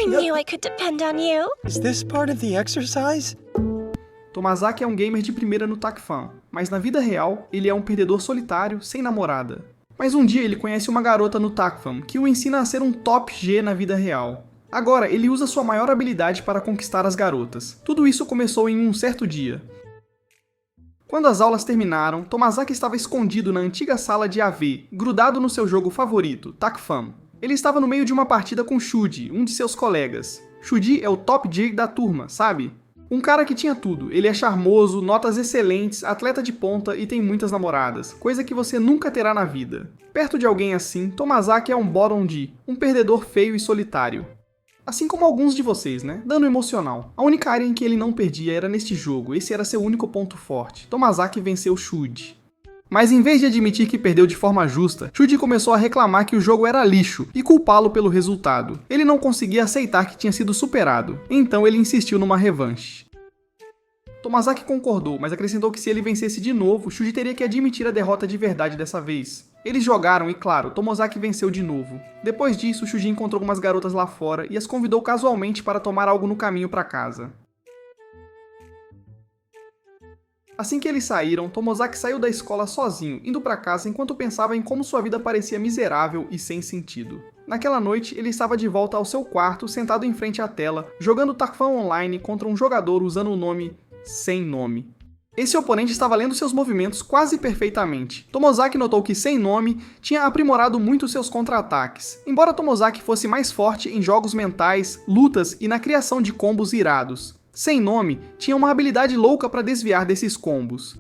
I knew I could depend on you. Is this part of the exercise? Tomazaki é um gamer de primeira no TACFAM, mas na vida real, ele é um perdedor solitário, sem namorada. Mas um dia ele conhece uma garota no TACFAM, que o ensina a ser um top G na vida real. Agora, ele usa sua maior habilidade para conquistar as garotas. Tudo isso começou em um certo dia. Quando as aulas terminaram, Tomazaki estava escondido na antiga sala de AV, grudado no seu jogo favorito, TACFAM. Ele estava no meio de uma partida com Shuji, um de seus colegas. Shuji é o top J da turma, sabe? Um cara que tinha tudo. Ele é charmoso, notas excelentes, atleta de ponta e tem muitas namoradas, coisa que você nunca terá na vida. Perto de alguém assim, Tomazaki é um bottom D, um perdedor feio e solitário. Assim como alguns de vocês, né? Dano emocional. A única área em que ele não perdia era neste jogo, esse era seu único ponto forte. Tomazaki venceu Shuji. Mas em vez de admitir que perdeu de forma justa, Shuji começou a reclamar que o jogo era lixo e culpá-lo pelo resultado. Ele não conseguia aceitar que tinha sido superado, então ele insistiu numa revanche. Tomazaki concordou, mas acrescentou que se ele vencesse de novo, Shuji teria que admitir a derrota de verdade dessa vez. Eles jogaram e, claro, Tomazaki venceu de novo. Depois disso, Shuji encontrou algumas garotas lá fora e as convidou casualmente para tomar algo no caminho para casa. Assim que eles saíram, Tomazaki saiu da escola sozinho, indo para casa enquanto pensava em como sua vida parecia miserável e sem sentido. Naquela noite, ele estava de volta ao seu quarto, sentado em frente à tela, jogando TACFAM Online contra um jogador usando o nome Sem Nome. Esse oponente estava lendo seus movimentos quase perfeitamente. Tomazaki notou que Sem Nome tinha aprimorado muito seus contra-ataques, embora Tomazaki fosse mais forte em jogos mentais, lutas e na criação de combos irados. Sem Nome tinha uma habilidade louca para desviar desses combos.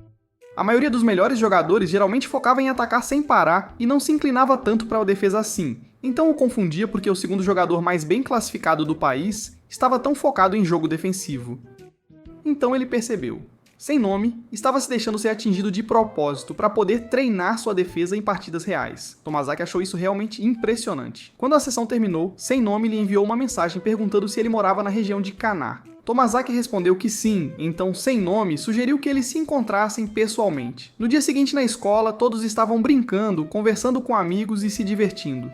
A maioria dos melhores jogadores geralmente focava em atacar sem parar e não se inclinava tanto para a defesa assim, então o confundia porque o segundo jogador mais bem classificado do país estava tão focado em jogo defensivo. Então ele percebeu. Sem Nome estava se deixando ser atingido de propósito para poder treinar sua defesa em partidas reais. Tomazaki achou isso realmente impressionante. Quando a sessão terminou, Sem Nome lhe enviou uma mensagem perguntando se ele morava na região de Kaná. Tomazaki respondeu que sim, então Sem Nome sugeriu que eles se encontrassem pessoalmente. No dia seguinte na escola, todos estavam brincando, conversando com amigos e se divertindo.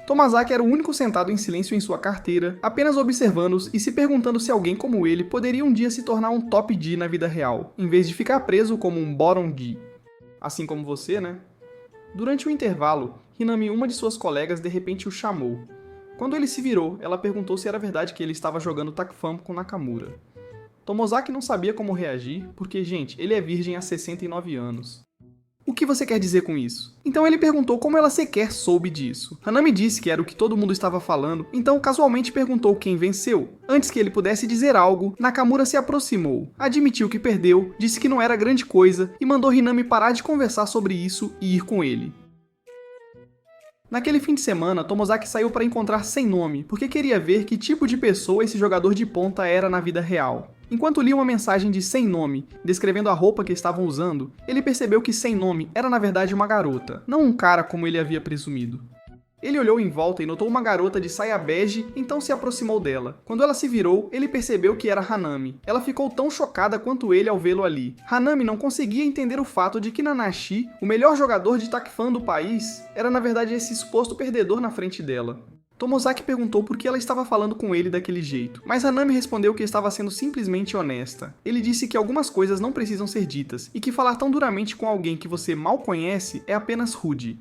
Tomazaki era o único sentado em silêncio em sua carteira, apenas observando-os e se perguntando se alguém como ele poderia um dia se tornar um top D na vida real, em vez de ficar preso como um bottom D. Assim como você, né? Durante o intervalo, Hinami, uma de suas colegas, de repente o chamou. Quando ele se virou, ela perguntou se era verdade que ele estava jogando TACFAM com Nakamura. Tomazaki não sabia como reagir, porque, gente, ele é virgem há 69 anos. O que você quer dizer com isso? Então ele perguntou como ela sequer soube disso. Hanami disse que era o que todo mundo estava falando, então casualmente perguntou quem venceu. Antes que ele pudesse dizer algo, Nakamura se aproximou, admitiu que perdeu, disse que não era grande coisa e mandou Hinami parar de conversar sobre isso e ir com ele. Naquele fim de semana, Tomazaki saiu para encontrar Sem Nome, porque queria ver que tipo de pessoa esse jogador de ponta era na vida real. Enquanto lia uma mensagem de Sem Nome, descrevendo a roupa que estavam usando, ele percebeu que Sem Nome era na verdade uma garota, não um cara como ele havia presumido. Ele olhou em volta e notou uma garota de saia bege, então se aproximou dela. Quando ela se virou, ele percebeu que era Hanami. Ela ficou tão chocada quanto ele ao vê-lo ali. Hanami não conseguia entender o fato de que Nanashi, o melhor jogador de TACFAM do país, era na verdade esse suposto perdedor na frente dela. Tomazaki perguntou por que ela estava falando com ele daquele jeito, mas Hanami respondeu que estava sendo simplesmente honesta. Ele disse que algumas coisas não precisam ser ditas, e que falar tão duramente com alguém que você mal conhece é apenas rude.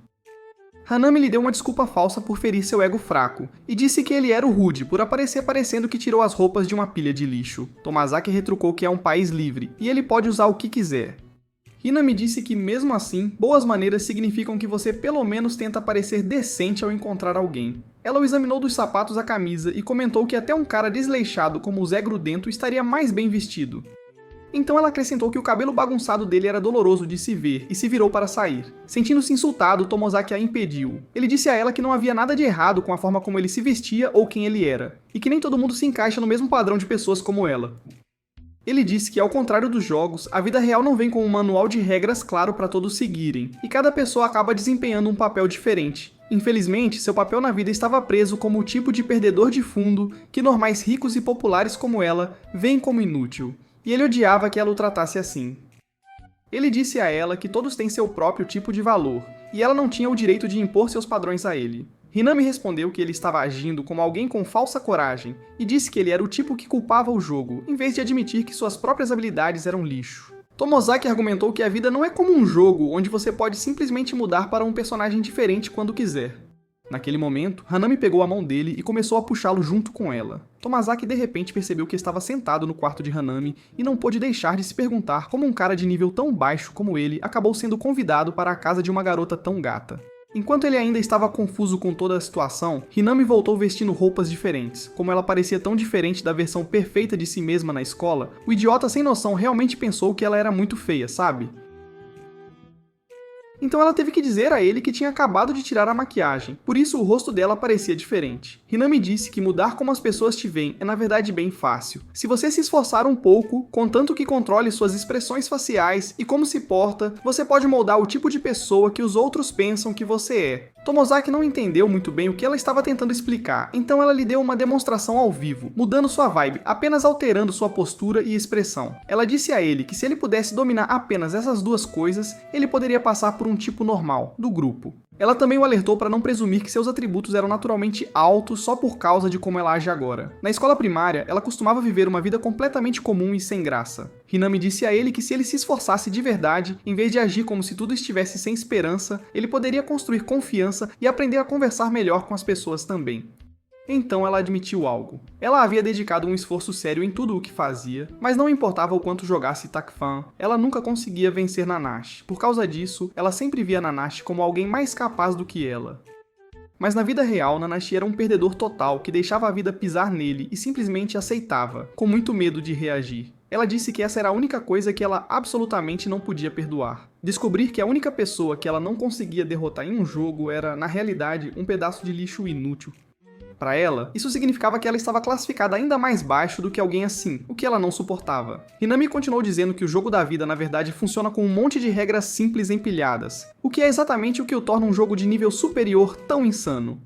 Hanami lhe deu uma desculpa falsa por ferir seu ego fraco, e disse que ele era o rude por aparecer parecendo que tirou as roupas de uma pilha de lixo. Tomazaki retrucou que é um país livre, e ele pode usar o que quiser. Hinami disse que, mesmo assim, boas maneiras significam que você pelo menos tenta parecer decente ao encontrar alguém. Ela o examinou dos sapatos à camisa e comentou que até um cara desleixado como o Zé Grudento estaria mais bem vestido. Então ela acrescentou que o cabelo bagunçado dele era doloroso de se ver e se virou para sair. Sentindo-se insultado, Tomazaki a impediu. Ele disse a ela que não havia nada de errado com a forma como ele se vestia ou quem ele era, e que nem todo mundo se encaixa no mesmo padrão de pessoas como ela. Ele disse que, ao contrário dos jogos, a vida real não vem com um manual de regras claro para todos seguirem, e cada pessoa acaba desempenhando um papel diferente. Infelizmente, seu papel na vida estava preso como o tipo de perdedor de fundo que normais ricos e populares como ela veem como inútil, e ele odiava que ela o tratasse assim. Ele disse a ela que todos têm seu próprio tipo de valor, e ela não tinha o direito de impor seus padrões a ele. Hinami respondeu que ele estava agindo como alguém com falsa coragem e disse que ele era o tipo que culpava o jogo, em vez de admitir que suas próprias habilidades eram lixo. Tomozaki argumentou que a vida não é como um jogo onde você pode simplesmente mudar para um personagem diferente quando quiser. Naquele momento, Hanami pegou a mão dele e começou a puxá-lo junto com ela. Tomazaki de repente percebeu que estava sentado no quarto de Hanami e não pôde deixar de se perguntar como um cara de nível tão baixo como ele acabou sendo convidado para a casa de uma garota tão gata. Enquanto ele ainda estava confuso com toda a situação, Hinami voltou vestindo roupas diferentes. Como ela parecia tão diferente da versão perfeita de si mesma na escola, o idiota sem noção realmente pensou que ela era muito feia, sabe? Então ela teve que dizer a ele que tinha acabado de tirar a maquiagem, por isso o rosto dela parecia diferente. Hinami disse que mudar como as pessoas te veem é na verdade bem fácil. Se você se esforçar um pouco, contanto que controle suas expressões faciais e como se porta, você pode moldar o tipo de pessoa que os outros pensam que você é. Tomozaki não entendeu muito bem o que ela estava tentando explicar, então ela lhe deu uma demonstração ao vivo, mudando sua vibe, apenas alterando sua postura e expressão. Ela disse a ele que se ele pudesse dominar apenas essas duas coisas, ele poderia passar por um tipo normal, do grupo. Ela também o alertou para não presumir que seus atributos eram naturalmente altos só por causa de como ela age agora. Na escola primária, ela costumava viver uma vida completamente comum e sem graça. Hinami disse a ele que se ele se esforçasse de verdade, em vez de agir como se tudo estivesse sem esperança, ele poderia construir confiança e aprender a conversar melhor com as pessoas também. Então ela admitiu algo. Ela havia dedicado um esforço sério em tudo o que fazia, mas não importava o quanto jogasse Takfan, ela nunca conseguia vencer Nanashi. Por causa disso, ela sempre via Nanashi como alguém mais capaz do que ela. Mas na vida real, Nanashi era um perdedor total que deixava a vida pisar nele e simplesmente aceitava, com muito medo de reagir. Ela disse que essa era a única coisa que ela absolutamente não podia perdoar. Descobrir que a única pessoa que ela não conseguia derrotar em um jogo era, na realidade, um pedaço de lixo inútil. Para ela, isso significava que ela estava classificada ainda mais baixo do que alguém assim, o que ela não suportava. Hinami continuou dizendo que o jogo da vida na verdade funciona com um monte de regras simples empilhadas, o que é exatamente o que o torna um jogo de nível superior tão insano.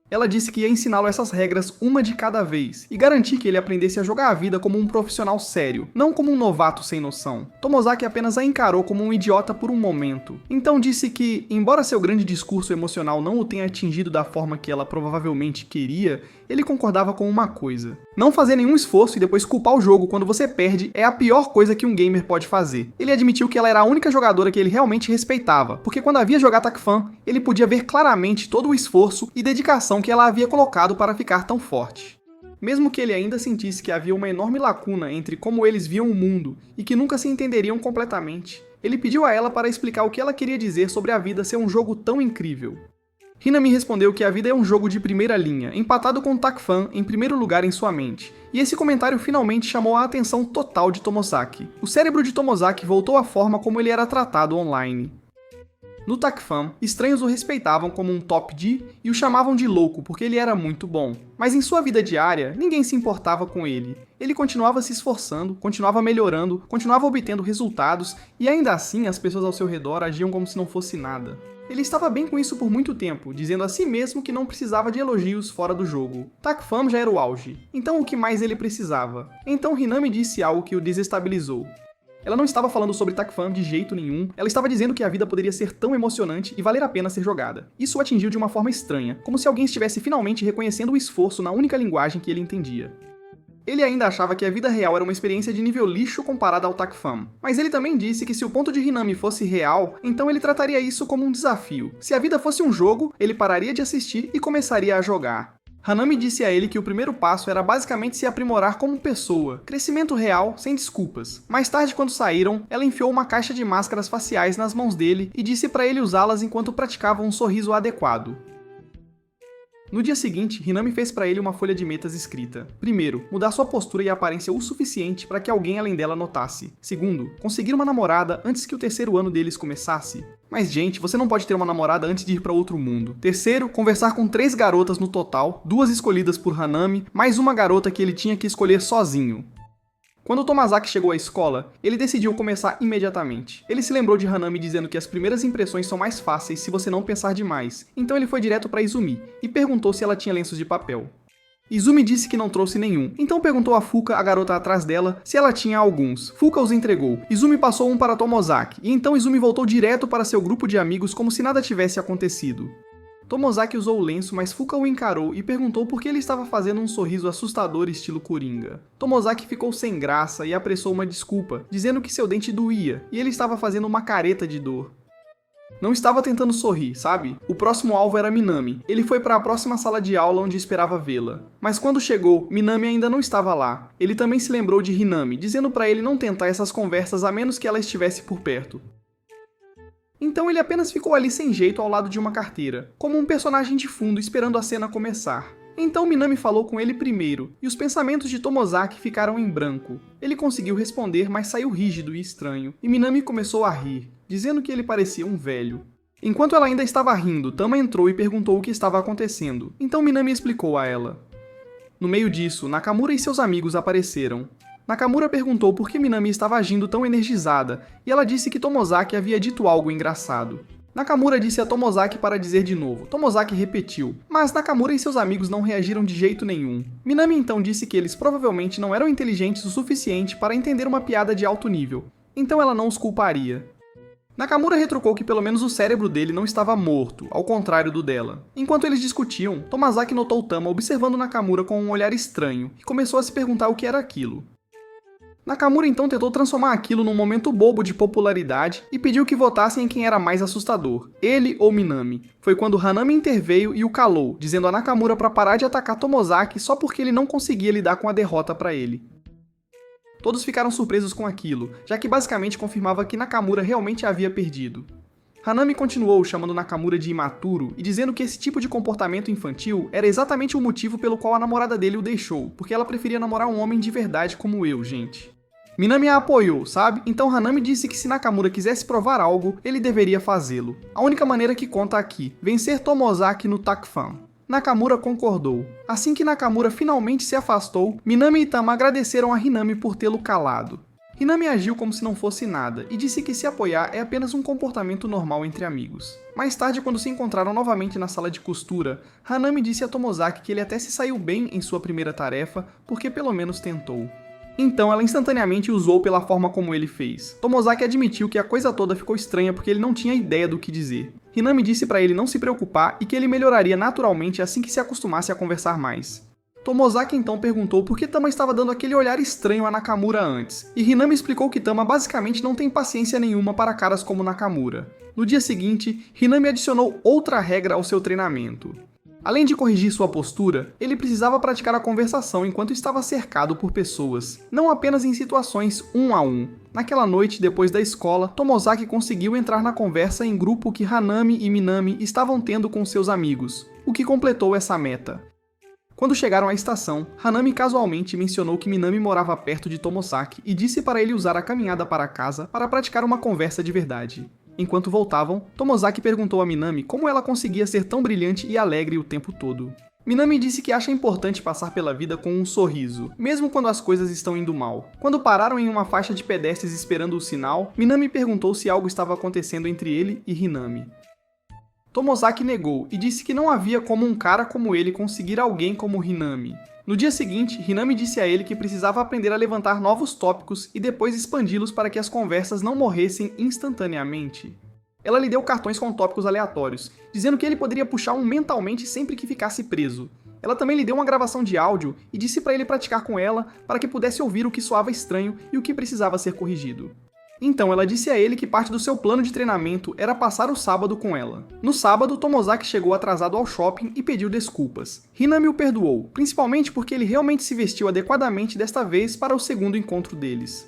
Ela disse que ia ensiná-lo essas regras uma de cada vez, e garantir que ele aprendesse a jogar a vida como um profissional sério, não como um novato sem noção. Tomozaki apenas a encarou como um idiota por um momento. Então disse que, embora seu grande discurso emocional não o tenha atingido da forma que ela provavelmente queria, ele concordava com uma coisa. Não fazer nenhum esforço e depois culpar o jogo quando você perde é a pior coisa que um gamer pode fazer. Ele admitiu que ela era a única jogadora que ele realmente respeitava, porque quando havia jogar Takfan, ele podia ver claramente todo o esforço e dedicação que ela havia colocado para ficar tão forte. Mesmo que ele ainda sentisse que havia uma enorme lacuna entre como eles viam o mundo e que nunca se entenderiam completamente, ele pediu a ela para explicar o que ela queria dizer sobre a vida ser um jogo tão incrível. Hinami respondeu que a vida é um jogo de primeira linha, empatado com Takfan em primeiro lugar em sua mente, e esse comentário finalmente chamou a atenção total de Tomozaki. O cérebro de Tomozaki voltou à forma como ele era tratado online. No Takfan, estranhos o respeitavam como um top D e o chamavam de louco porque ele era muito bom. Mas em sua vida diária, ninguém se importava com ele. Ele continuava se esforçando, continuava melhorando, continuava obtendo resultados e ainda assim as pessoas ao seu redor agiam como se não fosse nada. Ele estava bem com isso por muito tempo, dizendo a si mesmo que não precisava de elogios fora do jogo. Takfan já era o auge, então o que mais ele precisava? Então Hinami disse algo que o desestabilizou. Ela não estava falando sobre Takfan de jeito nenhum, ela estava dizendo que a vida poderia ser tão emocionante e valer a pena ser jogada. Isso o atingiu de uma forma estranha, como se alguém estivesse finalmente reconhecendo o esforço na única linguagem que ele entendia. Ele ainda achava que a vida real era uma experiência de nível lixo comparada ao Takfan, mas ele também disse que se o ponto de Hinami fosse real, então ele trataria isso como um desafio. Se a vida fosse um jogo, ele pararia de assistir e começaria a jogar. Hanami disse a ele que o primeiro passo era basicamente se aprimorar como pessoa, crescimento real, sem desculpas. Mais tarde, quando saíram, ela enfiou uma caixa de máscaras faciais nas mãos dele e disse para ele usá-las enquanto praticava um sorriso adequado. No dia seguinte, Hinami fez para ele uma folha de metas escrita. Primeiro, mudar sua postura e aparência o suficiente para que alguém além dela notasse. Segundo, conseguir uma namorada antes que o terceiro ano deles começasse. Mas gente, você não pode ter uma namorada antes de ir para outro mundo. Terceiro, conversar com 3 garotas no total, 2 escolhidas por Hanami, mais uma garota que ele tinha que escolher sozinho. Quando Tomazaki chegou à escola, ele decidiu começar imediatamente. Ele se lembrou de Hanami dizendo que as primeiras impressões são mais fáceis se você não pensar demais, então ele foi direto para Izumi e perguntou se ela tinha lenços de papel. Izumi disse que não trouxe nenhum, então perguntou a Fuka, a garota atrás dela, se ela tinha alguns. Fuka os entregou. Izumi passou um para Tomozaki, e então Izumi voltou direto para seu grupo de amigos como se nada tivesse acontecido. Tomozaki usou o lenço, mas Fuka o encarou e perguntou por que ele estava fazendo um sorriso assustador estilo Coringa. Tomozaki ficou sem graça e apressou uma desculpa, dizendo que seu dente doía e ele estava fazendo uma careta de dor. Não estava tentando sorrir, sabe? O próximo alvo era Minami. Ele foi para a próxima sala de aula onde esperava vê-la. Mas quando chegou, Minami ainda não estava lá. Ele também se lembrou de Hinami, dizendo para ele não tentar essas conversas a menos que ela estivesse por perto. Então ele apenas ficou ali sem jeito ao lado de uma carteira, como um personagem de fundo esperando a cena começar. Então Minami falou com ele primeiro, e os pensamentos de Tomozaki ficaram em branco. Ele conseguiu responder, mas saiu rígido e estranho, e Minami começou a rir, dizendo que ele parecia um velho. Enquanto ela ainda estava rindo, Tama entrou e perguntou o que estava acontecendo, então Minami explicou a ela. No meio disso, Nakamura e seus amigos apareceram. Nakamura perguntou por que Minami estava agindo tão energizada, e ela disse que Tomozaki havia dito algo engraçado. Nakamura disse a Tomozaki para dizer de novo. Tomozaki repetiu, mas Nakamura e seus amigos não reagiram de jeito nenhum. Minami então disse que eles provavelmente não eram inteligentes o suficiente para entender uma piada de alto nível, então ela não os culparia. Nakamura retrucou que pelo menos o cérebro dele não estava morto, ao contrário do dela. Enquanto eles discutiam, Tomozaki notou Tama observando Nakamura com um olhar estranho e começou a se perguntar o que era aquilo. Nakamura então tentou transformar aquilo num momento bobo de popularidade e pediu que votassem em quem era mais assustador, ele ou Minami. Foi quando Hanami interveio e o calou, dizendo a Nakamura para parar de atacar Tomozaki só porque ele não conseguia lidar com a derrota para ele. Todos ficaram surpresos com aquilo, já que basicamente confirmava que Nakamura realmente havia perdido. Hanami continuou chamando Nakamura de imaturo e dizendo que esse tipo de comportamento infantil era exatamente o motivo pelo qual a namorada dele o deixou, porque ela preferia namorar um homem de verdade como eu, gente. Minami a apoiou, sabe? Então Hanami disse que se Nakamura quisesse provar algo, ele deveria fazê-lo. A única maneira que conta aqui, vencer Tomozaki no Takfan. Nakamura concordou. Assim que Nakamura finalmente se afastou, Minami e Tama agradeceram a Hinami por tê-lo calado. Hinami agiu como se não fosse nada e disse que se apoiar é apenas um comportamento normal entre amigos. Mais tarde, quando se encontraram novamente na sala de costura, Hanami disse a Tomozaki que ele até se saiu bem em sua primeira tarefa, porque pelo menos tentou. Então ela instantaneamente usou pela forma como ele fez. Tomozaki admitiu que a coisa toda ficou estranha porque ele não tinha ideia do que dizer. Hinami disse para ele não se preocupar e que ele melhoraria naturalmente assim que se acostumasse a conversar mais. Tomozaki então perguntou por que Tama estava dando aquele olhar estranho a Nakamura antes, e Hinami explicou que Tama basicamente não tem paciência nenhuma para caras como Nakamura. No dia seguinte, Hinami adicionou outra regra ao seu treinamento. Além de corrigir sua postura, ele precisava praticar a conversação enquanto estava cercado por pessoas, não apenas em situações 1 a 1. Naquela noite, depois da escola, Tomozaki conseguiu entrar na conversa em grupo que Hanami e Minami estavam tendo com seus amigos, o que completou essa meta. Quando chegaram à estação, Hanami casualmente mencionou que Minami morava perto de Tomozaki e disse para ele usar a caminhada para casa para praticar uma conversa de verdade. Enquanto voltavam, Tomozaki perguntou a Minami como ela conseguia ser tão brilhante e alegre o tempo todo. Minami disse que acha importante passar pela vida com um sorriso, mesmo quando as coisas estão indo mal. Quando pararam em uma faixa de pedestres esperando o sinal, Minami perguntou se algo estava acontecendo entre ele e Hinami. Tomozaki negou e disse que não havia como um cara como ele conseguir alguém como Hinami. No dia seguinte, Hinami disse a ele que precisava aprender a levantar novos tópicos e depois expandi-los para que as conversas não morressem instantaneamente. Ela lhe deu cartões com tópicos aleatórios, dizendo que ele poderia puxar um mentalmente sempre que ficasse preso. Ela também lhe deu uma gravação de áudio e disse para ele praticar com ela para que pudesse ouvir o que soava estranho e o que precisava ser corrigido. Então ela disse a ele que parte do seu plano de treinamento era passar o sábado com ela. No sábado, Tomozaki chegou atrasado ao shopping e pediu desculpas. Hinami o perdoou, principalmente porque ele realmente se vestiu adequadamente desta vez para o segundo encontro deles.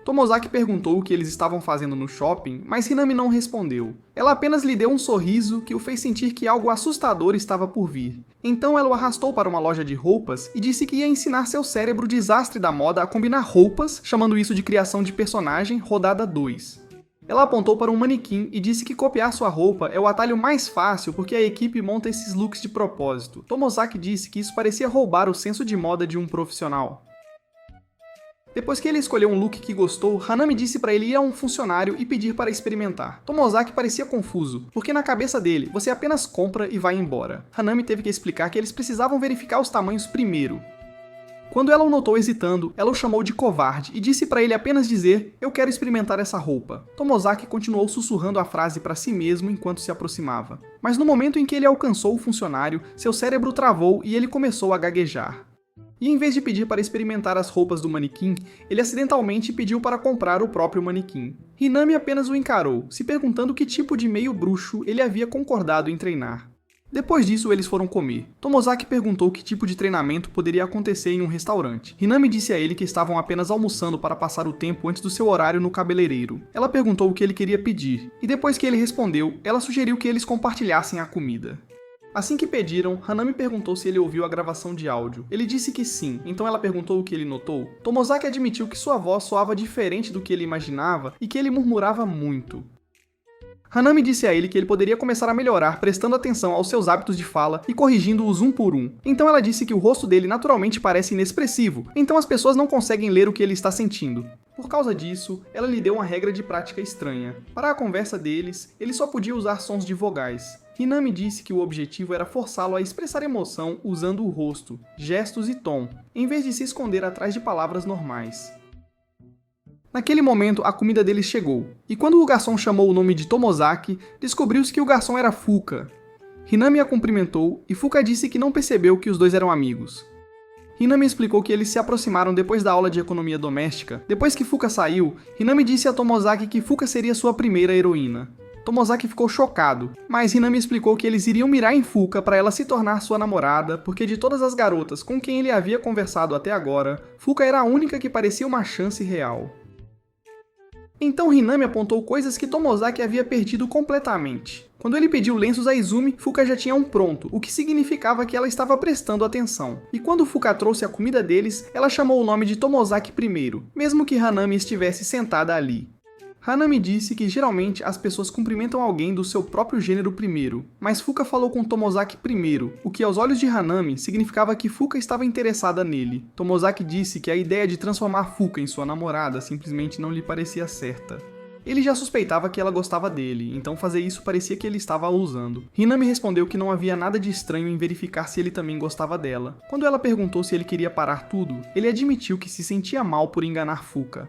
Tomozaki perguntou o que eles estavam fazendo no shopping, mas Hinami não respondeu. Ela apenas lhe deu um sorriso que o fez sentir que algo assustador estava por vir. Então ela o arrastou para uma loja de roupas e disse que ia ensinar seu cérebro desastre da moda a combinar roupas, chamando isso de criação de personagem, rodada 2. Ela apontou para um manequim e disse que copiar sua roupa é o atalho mais fácil porque a equipe monta esses looks de propósito. Tomozaki disse que isso parecia roubar o senso de moda de um profissional. Depois que ele escolheu um look que gostou, Hanami disse para ele ir a um funcionário e pedir para experimentar. Tomozaki parecia confuso, porque na cabeça dele, você apenas compra e vai embora. Hanami teve que explicar que eles precisavam verificar os tamanhos primeiro. Quando ela o notou hesitando, ela o chamou de covarde e disse para ele apenas dizer: "Eu quero experimentar essa roupa". Tomozaki continuou sussurrando a frase para si mesmo enquanto se aproximava. Mas no momento em que ele alcançou o funcionário, seu cérebro travou e ele começou a gaguejar. E em vez de pedir para experimentar as roupas do manequim, ele acidentalmente pediu para comprar o próprio manequim. Hinami apenas o encarou, se perguntando que tipo de meio bruxo ele havia concordado em treinar. Depois disso, eles foram comer. Tomozaki perguntou que tipo de treinamento poderia acontecer em um restaurante. Hinami disse a ele que estavam apenas almoçando para passar o tempo antes do seu horário no cabeleireiro. Ela perguntou o que ele queria pedir, e depois que ele respondeu, ela sugeriu que eles compartilhassem a comida. Assim que pediram, Hanami perguntou se ele ouviu a gravação de áudio. Ele disse que sim, então ela perguntou o que ele notou. Tomozaki admitiu que sua voz soava diferente do que ele imaginava e que ele murmurava muito. Hanami disse a ele que ele poderia começar a melhorar prestando atenção aos seus hábitos de fala e corrigindo-os um por um. Então ela disse que o rosto dele naturalmente parece inexpressivo, então as pessoas não conseguem ler o que ele está sentindo. Por causa disso, ela lhe deu uma regra de prática estranha. Para a conversa deles, ele só podia usar sons de vogais. Hinami disse que o objetivo era forçá-lo a expressar emoção usando o rosto, gestos e tom, em vez de se esconder atrás de palavras normais. Naquele momento, a comida deles chegou, e quando o garçom chamou o nome de Tomozaki, descobriu-se que o garçom era Fuka. Hinami a cumprimentou, e Fuka disse que não percebeu que os dois eram amigos. Hinami explicou que eles se aproximaram depois da aula de economia doméstica. Depois que Fuka saiu, Hinami disse a Tomozaki que Fuka seria sua primeira heroína. Tomozaki ficou chocado, mas Hinami explicou que eles iriam mirar em Fuka para ela se tornar sua namorada, porque de todas as garotas com quem ele havia conversado até agora, Fuka era a única que parecia uma chance real. Então Hinami apontou coisas que Tomozaki havia perdido completamente. Quando ele pediu lenços a Izumi, Fuka já tinha um pronto, o que significava que ela estava prestando atenção. E quando Fuka trouxe a comida deles, ela chamou o nome de Tomozaki primeiro, mesmo que Hanami estivesse sentada ali. Hanami disse que geralmente as pessoas cumprimentam alguém do seu próprio gênero primeiro, mas Fuka falou com Tomozaki primeiro, o que aos olhos de Hanami significava que Fuka estava interessada nele. Tomozaki disse que a ideia de transformar Fuka em sua namorada simplesmente não lhe parecia certa. Ele já suspeitava que ela gostava dele, então fazer isso parecia que ele estava a usando. Hinami respondeu que não havia nada de estranho em verificar se ele também gostava dela. Quando ela perguntou se ele queria parar tudo, ele admitiu que se sentia mal por enganar Fuka.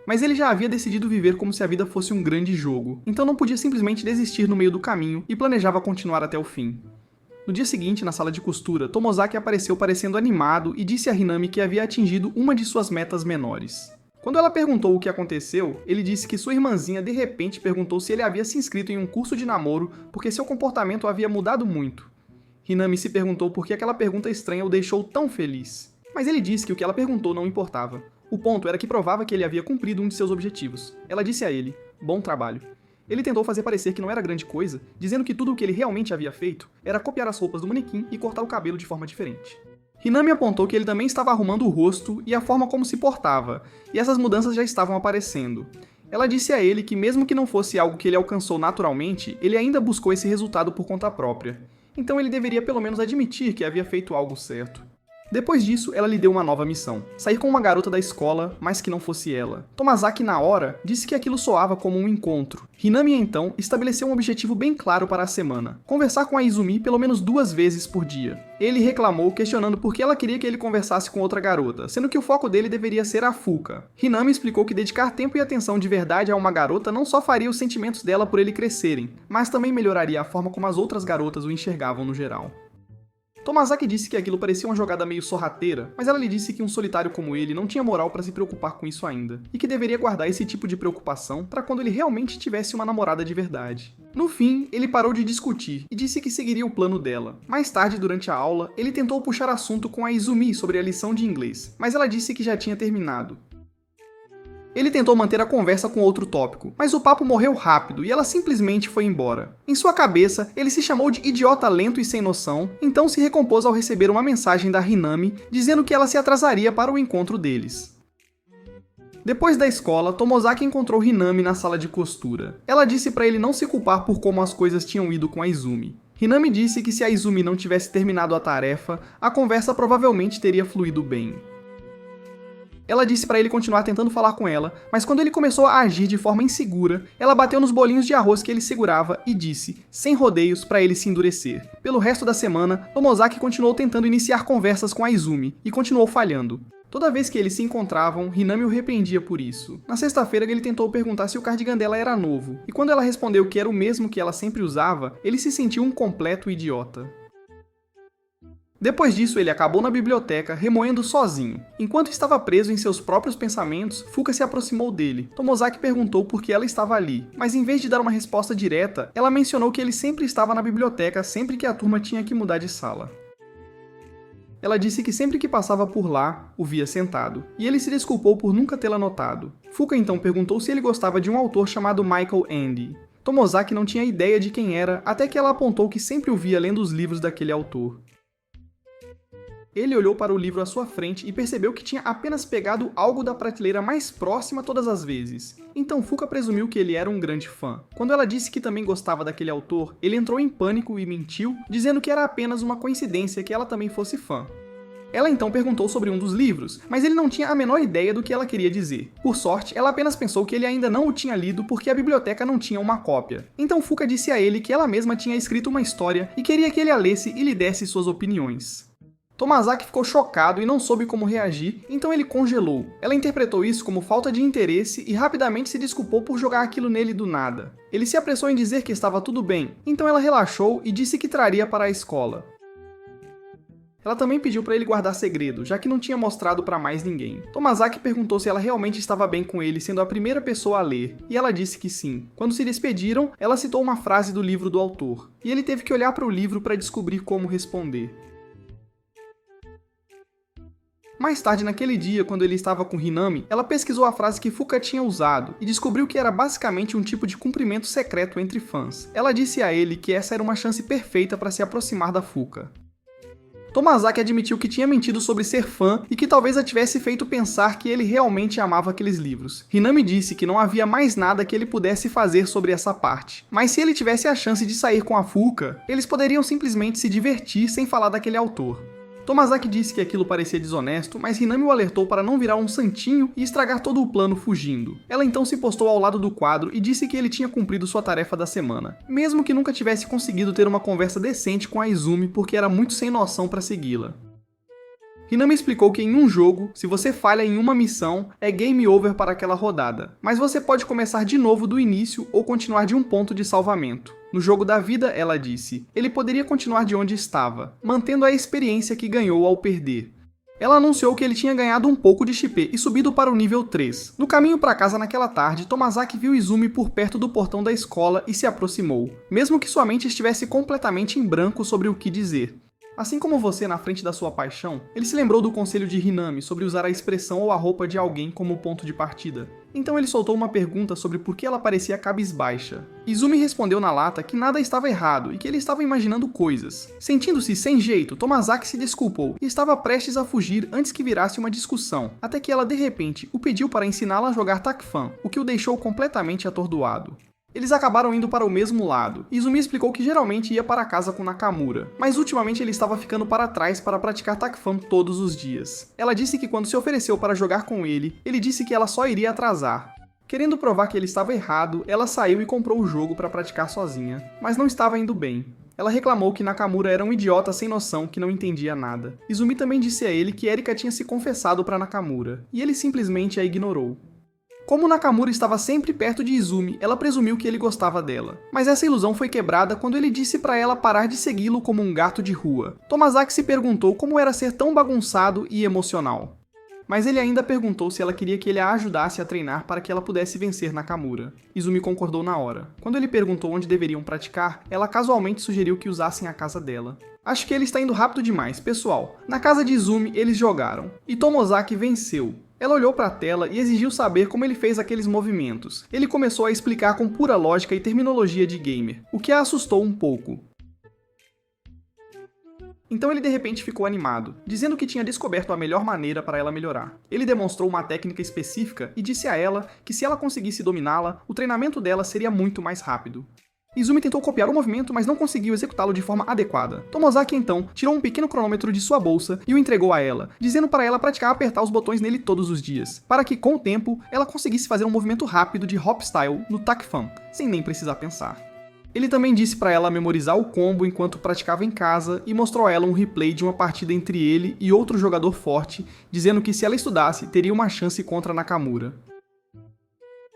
Mas ele já havia decidido viver como se a vida fosse um grande jogo, então não podia simplesmente desistir no meio do caminho e planejava continuar até o fim. No dia seguinte, na sala de costura, Tomozaki apareceu parecendo animado e disse a Hinami que havia atingido uma de suas metas menores. Quando ela perguntou o que aconteceu, ele disse que sua irmãzinha de repente perguntou se ele havia se inscrito em um curso de namoro porque seu comportamento havia mudado muito. Hinami se perguntou por que aquela pergunta estranha o deixou tão feliz. Mas ele disse que o que ela perguntou não importava. O ponto era que provava que ele havia cumprido um de seus objetivos. Ela disse a ele, bom trabalho. Ele tentou fazer parecer que não era grande coisa, dizendo que tudo o que ele realmente havia feito era copiar as roupas do manequim e cortar o cabelo de forma diferente. Hinami apontou que ele também estava arrumando o rosto e a forma como se portava, e essas mudanças já estavam aparecendo. Ela disse a ele que mesmo que não fosse algo que ele alcançou naturalmente, ele ainda buscou esse resultado por conta própria. Então ele deveria pelo menos admitir que havia feito algo certo. Depois disso, ela lhe deu uma nova missão, sair com uma garota da escola, mas que não fosse ela. Tomazaki, na hora, disse que aquilo soava como um encontro. Hinami, então, estabeleceu um objetivo bem claro para a semana, conversar com a Izumi pelo menos 2 vezes por dia. Ele reclamou, questionando por que ela queria que ele conversasse com outra garota, sendo que o foco dele deveria ser a Fuka. Hinami explicou que dedicar tempo e atenção de verdade a uma garota não só faria os sentimentos dela por ele crescerem, mas também melhoraria a forma como as outras garotas o enxergavam no geral. Tomazaki disse que aquilo parecia uma jogada meio sorrateira, mas ela lhe disse que um solitário como ele não tinha moral para se preocupar com isso ainda, e que deveria guardar esse tipo de preocupação para quando ele realmente tivesse uma namorada de verdade. No fim, ele parou de discutir e disse que seguiria o plano dela. Mais tarde, durante a aula, ele tentou puxar assunto com a Izumi sobre a lição de inglês, mas ela disse que já tinha terminado. Ele tentou manter a conversa com outro tópico, mas o papo morreu rápido e ela simplesmente foi embora. Em sua cabeça, ele se chamou de idiota lento e sem noção, então se recompôs ao receber uma mensagem da Hinami dizendo que ela se atrasaria para o encontro deles. Depois da escola, Tomozaki encontrou Hinami na sala de costura. Ela disse para ele não se culpar por como as coisas tinham ido com a Izumi. Hinami disse que se a Izumi não tivesse terminado a tarefa, a conversa provavelmente teria fluído bem. Ela disse para ele continuar tentando falar com ela, mas quando ele começou a agir de forma insegura, ela bateu nos bolinhos de arroz que ele segurava e disse, sem rodeios, para ele se endurecer. Pelo resto da semana, Tomozaki continuou tentando iniciar conversas com a Izumi e continuou falhando. Toda vez que eles se encontravam, Hinami o repreendia por isso. Na sexta-feira, ele tentou perguntar se o cardigan dela era novo, e quando ela respondeu que era o mesmo que ela sempre usava, ele se sentiu um completo idiota. Depois disso, ele acabou na biblioteca, remoendo sozinho. Enquanto estava preso em seus próprios pensamentos, Fuka se aproximou dele. Tomozaki perguntou por que ela estava ali, mas em vez de dar uma resposta direta, ela mencionou que ele sempre estava na biblioteca sempre que a turma tinha que mudar de sala. Ela disse que sempre que passava por lá, o via sentado, e ele se desculpou por nunca tê-la notado. Fuka então perguntou se ele gostava de um autor chamado Michael Ende. Tomozaki não tinha ideia de quem era, até que ela apontou que sempre o via lendo os livros daquele autor. Ele olhou para o livro à sua frente e percebeu que tinha apenas pegado algo da prateleira mais próxima todas as vezes. Então Fuka presumiu que ele era um grande fã. Quando ela disse que também gostava daquele autor, ele entrou em pânico e mentiu, dizendo que era apenas uma coincidência que ela também fosse fã. Ela então perguntou sobre um dos livros, mas ele não tinha a menor ideia do que ela queria dizer. Por sorte, ela apenas pensou que ele ainda não o tinha lido porque a biblioteca não tinha uma cópia. Então Fuka disse a ele que ela mesma tinha escrito uma história e queria que ele a lesse e lhe desse suas opiniões. Tomazaki ficou chocado e não soube como reagir, então ele congelou. Ela interpretou isso como falta de interesse e rapidamente se desculpou por jogar aquilo nele do nada. Ele se apressou em dizer que estava tudo bem, então ela relaxou e disse que traria para a escola. Ela também pediu para ele guardar segredo, já que não tinha mostrado para mais ninguém. Tomazaki perguntou se ela realmente estava bem com ele, sendo a primeira pessoa a ler, e ela disse que sim. Quando se despediram, ela citou uma frase do livro do autor, e ele teve que olhar para o livro para descobrir como responder. Mais tarde naquele dia, quando ele estava com Hinami, ela pesquisou a frase que Fuka tinha usado e descobriu que era basicamente um tipo de cumprimento secreto entre fãs. Ela disse a ele que essa era uma chance perfeita para se aproximar da Fuka. Tomazaki admitiu que tinha mentido sobre ser fã e que talvez a tivesse feito pensar que ele realmente amava aqueles livros. Hinami disse que não havia mais nada que ele pudesse fazer sobre essa parte. Mas se ele tivesse a chance de sair com a Fuka, eles poderiam simplesmente se divertir sem falar daquele autor. Tomazaki disse que aquilo parecia desonesto, mas Hinami o alertou para não virar um santinho e estragar todo o plano fugindo. Ela então se postou ao lado do quadro e disse que ele tinha cumprido sua tarefa da semana, mesmo que nunca tivesse conseguido ter uma conversa decente com a Izumi porque era muito sem noção para segui-la. Hinami explicou que em um jogo, se você falha em uma missão, é game over para aquela rodada, mas você pode começar de novo do início ou continuar de um ponto de salvamento. No jogo da vida, ela disse, ele poderia continuar de onde estava, mantendo a experiência que ganhou ao perder. Ela anunciou que ele tinha ganhado um pouco de XP e subido para o nível 3. No caminho para casa naquela tarde, Tomazaki viu Izumi por perto do portão da escola e se aproximou, mesmo que sua mente estivesse completamente em branco sobre o que dizer. Assim como você na frente da sua paixão, ele se lembrou do conselho de Hinami sobre usar a expressão ou a roupa de alguém como ponto de partida. Então ele soltou uma pergunta sobre por que ela parecia cabisbaixa. Izumi respondeu na lata que nada estava errado e que ele estava imaginando coisas. Sentindo-se sem jeito, Tomazaki se desculpou e estava prestes a fugir antes que virasse uma discussão, até que ela de repente o pediu para ensiná-la a jogar Takfan, o que o deixou completamente atordoado. Eles acabaram indo para o mesmo lado. Izumi explicou que geralmente ia para casa com Nakamura, mas ultimamente ele estava ficando para trás para praticar Takfan todos os dias. Ela disse que quando se ofereceu para jogar com ele, ele disse que ela só iria atrasar. Querendo provar que ele estava errado, ela saiu e comprou o jogo para praticar sozinha, mas não estava indo bem. Ela reclamou que Nakamura era um idiota sem noção que não entendia nada. Izumi também disse a ele que Erika tinha se confessado para Nakamura, e ele simplesmente a ignorou. Como Nakamura estava sempre perto de Izumi, ela presumiu que ele gostava dela. Mas essa ilusão foi quebrada quando ele disse para ela parar de segui-lo como um gato de rua. Tomazaki se perguntou como era ser tão bagunçado e emocional. Mas ele ainda perguntou se ela queria que ele a ajudasse a treinar para que ela pudesse vencer Nakamura. Izumi concordou na hora. Quando ele perguntou onde deveriam praticar, ela casualmente sugeriu que usassem a casa dela. Acho que ele está indo rápido demais, pessoal. Na casa de Izumi, eles jogaram. E Tomozaki venceu. Ela olhou para a tela e exigiu saber como ele fez aqueles movimentos. Ele começou a explicar com pura lógica e terminologia de gamer, o que a assustou um pouco. Então ele de repente ficou animado, dizendo que tinha descoberto a melhor maneira para ela melhorar. Ele demonstrou uma técnica específica e disse a ela que se ela conseguisse dominá-la, o treinamento dela seria muito mais rápido. Izumi tentou copiar o movimento, mas não conseguiu executá-lo de forma adequada. Tomozaki, então, tirou um pequeno cronômetro de sua bolsa e o entregou a ela, dizendo para ela praticar apertar os botões nele todos os dias, para que, com o tempo, ela conseguisse fazer um movimento rápido de hop style no Takfam, sem nem precisar pensar. Ele também disse para ela memorizar o combo enquanto praticava em casa e mostrou a ela um replay de uma partida entre ele e outro jogador forte, dizendo que se ela estudasse, teria uma chance contra Nakamura.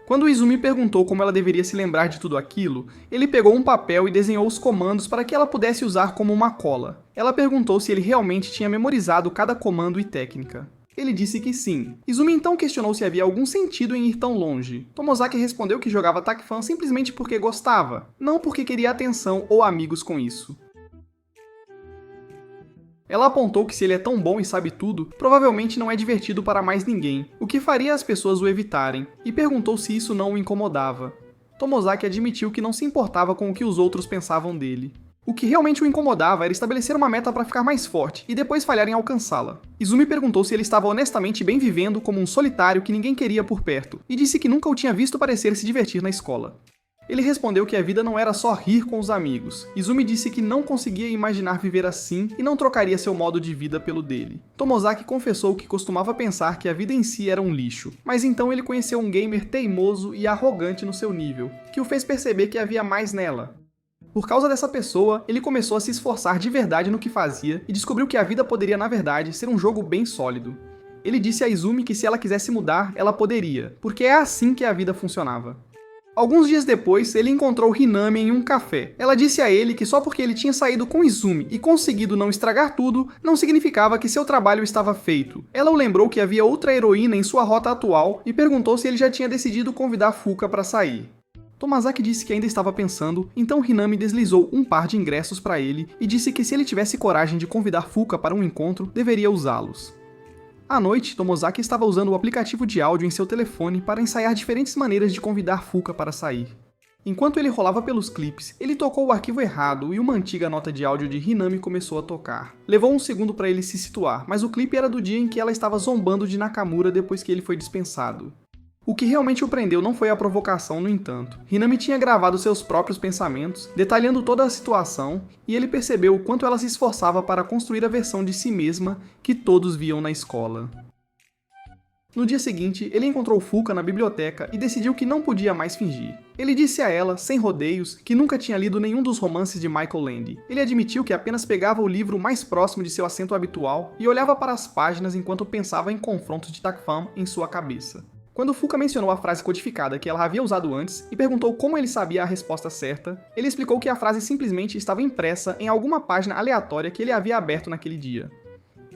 Quando Izumi perguntou como ela deveria se lembrar de tudo aquilo, ele pegou um papel e desenhou os comandos para que ela pudesse usar como uma cola. Ela perguntou se ele realmente tinha memorizado cada comando e técnica. Ele disse que sim. Izumi então questionou se havia algum sentido em ir tão longe. Tomozaki respondeu que jogava Takfam simplesmente porque gostava, não porque queria atenção ou amigos com isso. Ela apontou que se ele é tão bom e sabe tudo, provavelmente não é divertido para mais ninguém, o que faria as pessoas o evitarem, e perguntou se isso não o incomodava. Tomozaki admitiu que não se importava com o que os outros pensavam dele. O que realmente o incomodava era estabelecer uma meta para ficar mais forte e depois falhar em alcançá-la. Izumi perguntou se ele estava honestamente bem vivendo como um solitário que ninguém queria por perto, e disse que nunca o tinha visto parecer se divertir na escola. Ele respondeu que a vida não era só rir com os amigos. Izumi disse que não conseguia imaginar viver assim e não trocaria seu modo de vida pelo dele. Tomozaki confessou que costumava pensar que a vida em si era um lixo, mas então ele conheceu um gamer teimoso e arrogante no seu nível, que o fez perceber que havia mais nela. Por causa dessa pessoa, ele começou a se esforçar de verdade no que fazia e descobriu que a vida poderia, na verdade, ser um jogo bem sólido. Ele disse a Izumi que se ela quisesse mudar, ela poderia, porque é assim que a vida funcionava. Alguns dias depois, ele encontrou Hinami em um café. Ela disse a ele que só porque ele tinha saído com Izumi e conseguido não estragar tudo, não significava que seu trabalho estava feito. Ela o lembrou que havia outra heroína em sua rota atual e perguntou se ele já tinha decidido convidar Fuka para sair. Tomazaki disse que ainda estava pensando, então Hinami deslizou um par de ingressos para ele e disse que se ele tivesse coragem de convidar Fuka para um encontro, deveria usá-los. À noite, Tomozaki estava usando o aplicativo de áudio em seu telefone para ensaiar diferentes maneiras de convidar Fuka para sair. Enquanto ele rolava pelos clipes, ele tocou o arquivo errado e uma antiga nota de áudio de Hinami começou a tocar. Levou um segundo para ele se situar, mas o clipe era do dia em que ela estava zombando de Nakamura depois que ele foi dispensado. O que realmente o prendeu não foi a provocação, no entanto. Hinami tinha gravado seus próprios pensamentos, detalhando toda a situação, e ele percebeu o quanto ela se esforçava para construir a versão de si mesma que todos viam na escola. No dia seguinte, ele encontrou Fuka na biblioteca e decidiu que não podia mais fingir. Ele disse a ela, sem rodeios, que nunca tinha lido nenhum dos romances de Michael Land. Ele admitiu que apenas pegava o livro mais próximo de seu assento habitual e olhava para as páginas enquanto pensava em confrontos de Takfam em sua cabeça. Quando Fuka mencionou a frase codificada que ela havia usado antes e perguntou como ele sabia a resposta certa, ele explicou que a frase simplesmente estava impressa em alguma página aleatória que ele havia aberto naquele dia.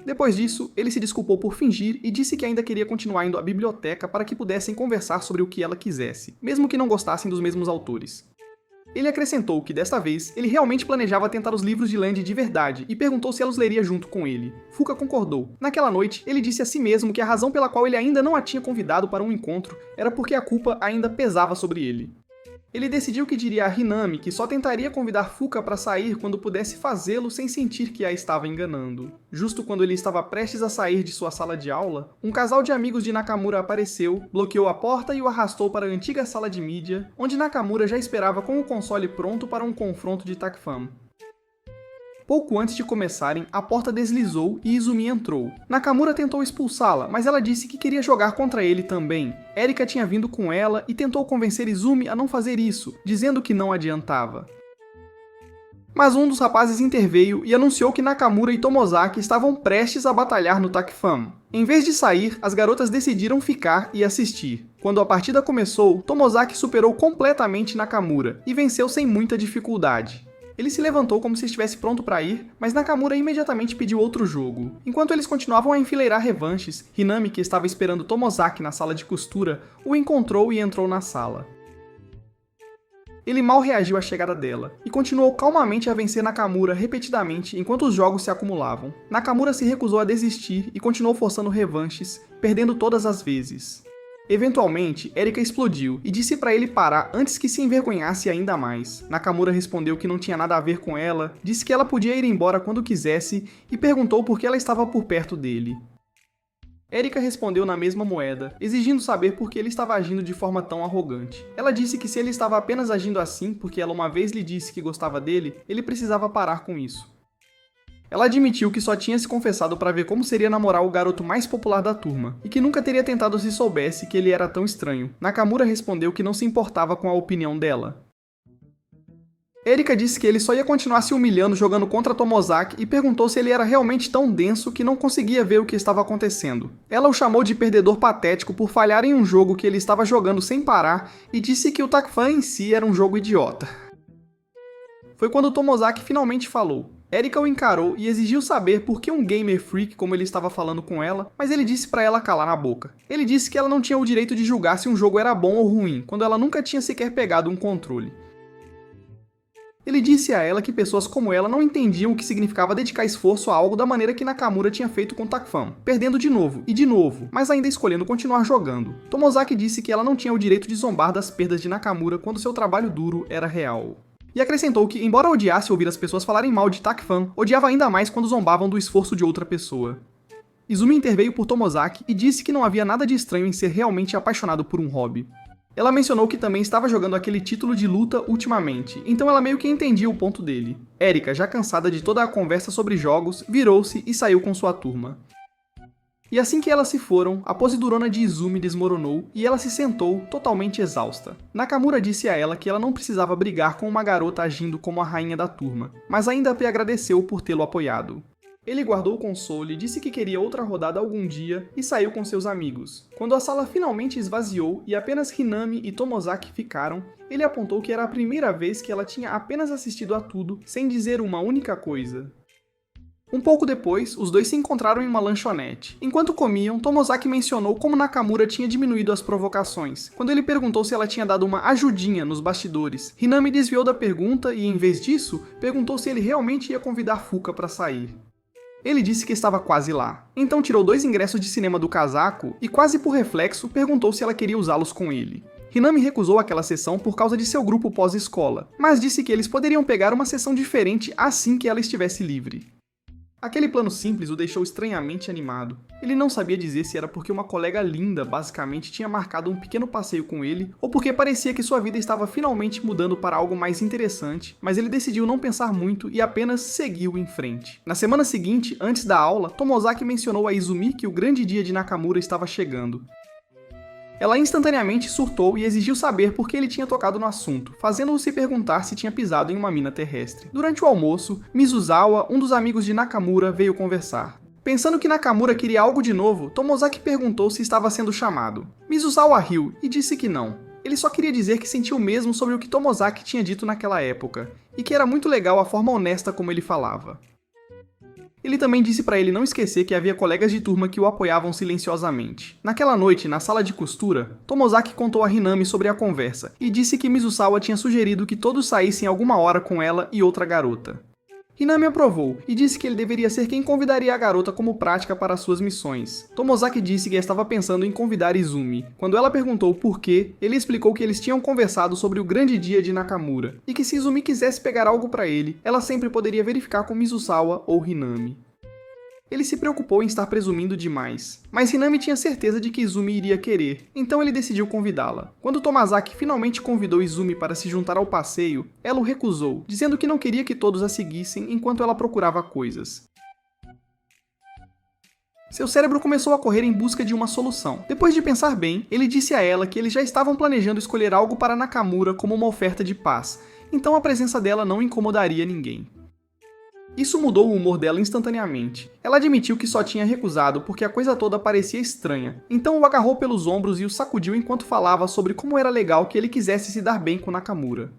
Depois disso, ele se desculpou por fingir e disse que ainda queria continuar indo à biblioteca para que pudessem conversar sobre o que ela quisesse, mesmo que não gostassem dos mesmos autores. Ele acrescentou que, desta vez, ele realmente planejava tentar os livros de Land de verdade e perguntou se ela os leria junto com ele. Fuka concordou. Naquela noite, ele disse a si mesmo que a razão pela qual ele ainda não a tinha convidado para um encontro era porque a culpa ainda pesava sobre ele. Ele decidiu que diria a Hinami que só tentaria convidar Fuka para sair quando pudesse fazê-lo sem sentir que a estava enganando. Justo quando ele estava prestes a sair de sua sala de aula, um casal de amigos de Nakamura apareceu, bloqueou a porta e o arrastou para a antiga sala de mídia, onde Nakamura já esperava com o console pronto para um confronto de Takfam. Pouco antes de começarem, a porta deslizou e Izumi entrou. Nakamura tentou expulsá-la, mas ela disse que queria jogar contra ele também. Erika tinha vindo com ela e tentou convencer Izumi a não fazer isso, dizendo que não adiantava. Mas um dos rapazes interveio e anunciou que Nakamura e Tomozaki estavam prestes a batalhar no Takfam. Em vez de sair, as garotas decidiram ficar e assistir. Quando a partida começou, Tomozaki superou completamente Nakamura e venceu sem muita dificuldade. Ele se levantou como se estivesse pronto para ir, mas Nakamura imediatamente pediu outro jogo. Enquanto eles continuavam a enfileirar revanches, Hinami, que estava esperando Tomozaki na sala de costura, o encontrou e entrou na sala. Ele mal reagiu à chegada dela, e continuou calmamente a vencer Nakamura repetidamente enquanto os jogos se acumulavam. Nakamura se recusou a desistir e continuou forçando revanches, perdendo todas as vezes. Eventualmente, Erika explodiu e disse para ele parar antes que se envergonhasse ainda mais. Nakamura respondeu que não tinha nada a ver com ela, disse que ela podia ir embora quando quisesse e perguntou por que ela estava por perto dele. Erika respondeu na mesma moeda, exigindo saber por que ele estava agindo de forma tão arrogante. Ela disse que se ele estava apenas agindo assim porque ela uma vez lhe disse que gostava dele, ele precisava parar com isso. Ela admitiu que só tinha se confessado para ver como seria namorar o garoto mais popular da turma, e que nunca teria tentado se soubesse que ele era tão estranho. Nakamura respondeu que não se importava com a opinião dela. Erika disse que ele só ia continuar se humilhando jogando contra Tomozaki e perguntou se ele era realmente tão denso que não conseguia ver o que estava acontecendo. Ela o chamou de perdedor patético por falhar em um jogo que ele estava jogando sem parar e disse que o Takfan em si era um jogo idiota. Foi quando Tomozaki finalmente falou. Erika o encarou e exigiu saber por que um gamer freak como ele estava falando com ela, mas ele disse para ela calar a boca. Ele disse que ela não tinha o direito de julgar se um jogo era bom ou ruim, quando ela nunca tinha sequer pegado um controle. Ele disse a ela que pessoas como ela não entendiam o que significava dedicar esforço a algo da maneira que Nakamura tinha feito com Takfan, perdendo de novo, mas ainda escolhendo continuar jogando. Tomozaki disse que ela não tinha o direito de zombar das perdas de Nakamura quando seu trabalho duro era real. E acrescentou que, embora odiasse ouvir as pessoas falarem mal de Takfan, odiava ainda mais quando zombavam do esforço de outra pessoa. Izumi interveio por Tomozaki e disse que não havia nada de estranho em ser realmente apaixonado por um hobby. Ela mencionou que também estava jogando aquele título de luta ultimamente, então ela meio que entendia o ponto dele. Erika, já cansada de toda a conversa sobre jogos, virou-se e saiu com sua turma. E assim que elas se foram, a pose durona de Izumi desmoronou e ela se sentou totalmente exausta. Nakamura disse a ela que ela não precisava brigar com uma garota agindo como a rainha da turma, mas ainda lhe agradeceu por tê-lo apoiado. Ele guardou o console, disse que queria outra rodada algum dia e saiu com seus amigos. Quando a sala finalmente esvaziou e apenas Hinami e Tomozaki ficaram, ele apontou que era a primeira vez que ela tinha apenas assistido a tudo sem dizer uma única coisa. Um pouco depois, os dois se encontraram em uma lanchonete. Enquanto comiam, Tomozaki mencionou como Nakamura tinha diminuído as provocações, quando ele perguntou se ela tinha dado uma ajudinha nos bastidores. Hinami desviou da pergunta e, em vez disso, perguntou se ele realmente ia convidar Fuka para sair. Ele disse que estava quase lá. Então tirou 2 ingressos de cinema do casaco e, quase por reflexo, perguntou se ela queria usá-los com ele. Hinami recusou aquela sessão por causa de seu grupo pós-escola, mas disse que eles poderiam pegar uma sessão diferente assim que ela estivesse livre. Aquele plano simples o deixou estranhamente animado. Ele não sabia dizer se era porque uma colega linda, basicamente, tinha marcado um pequeno passeio com ele, ou porque parecia que sua vida estava finalmente mudando para algo mais interessante, mas ele decidiu não pensar muito e apenas seguiu em frente. Na semana seguinte, antes da aula, Tomozaki mencionou a Izumi que o grande dia de Nakamura estava chegando. Ela instantaneamente surtou e exigiu saber por que ele tinha tocado no assunto, fazendo-o se perguntar se tinha pisado em uma mina terrestre. Durante o almoço, Mizuzawa, um dos amigos de Nakamura, veio conversar. Pensando que Nakamura queria algo de novo, Tomozaki perguntou se estava sendo chamado. Mizuzawa riu e disse que não. Ele só queria dizer que sentiu o mesmo sobre o que Tomozaki tinha dito naquela época, e que era muito legal a forma honesta como ele falava. Ele também disse para ele não esquecer que havia colegas de turma que o apoiavam silenciosamente. Naquela noite, na sala de costura, Tomozaki contou a Hinami sobre a conversa e disse que Mizusawa tinha sugerido que todos saíssem alguma hora com ela e outra garota. Hinami aprovou e disse que ele deveria ser quem convidaria a garota como prática para suas missões. Tomozaki disse que estava pensando em convidar Izumi. Quando ela perguntou por quê, ele explicou que eles tinham conversado sobre o grande dia de Nakamura, e que se Izumi quisesse pegar algo para ele, ela sempre poderia verificar com Mizusawa ou Hinami. Ele se preocupou em estar presumindo demais, mas Hinami tinha certeza de que Izumi iria querer, então ele decidiu convidá-la. Quando Tomazaki finalmente convidou Izumi para se juntar ao passeio, ela o recusou, dizendo que não queria que todos a seguissem enquanto ela procurava coisas. Seu cérebro começou a correr em busca de uma solução. Depois de pensar bem, ele disse a ela que eles já estavam planejando escolher algo para Nakamura como uma oferta de paz, então a presença dela não incomodaria ninguém. Isso mudou o humor dela instantaneamente. Ela admitiu que só tinha recusado porque a coisa toda parecia estranha, então o agarrou pelos ombros e o sacudiu enquanto falava sobre como era legal que ele quisesse se dar bem com Nakamura.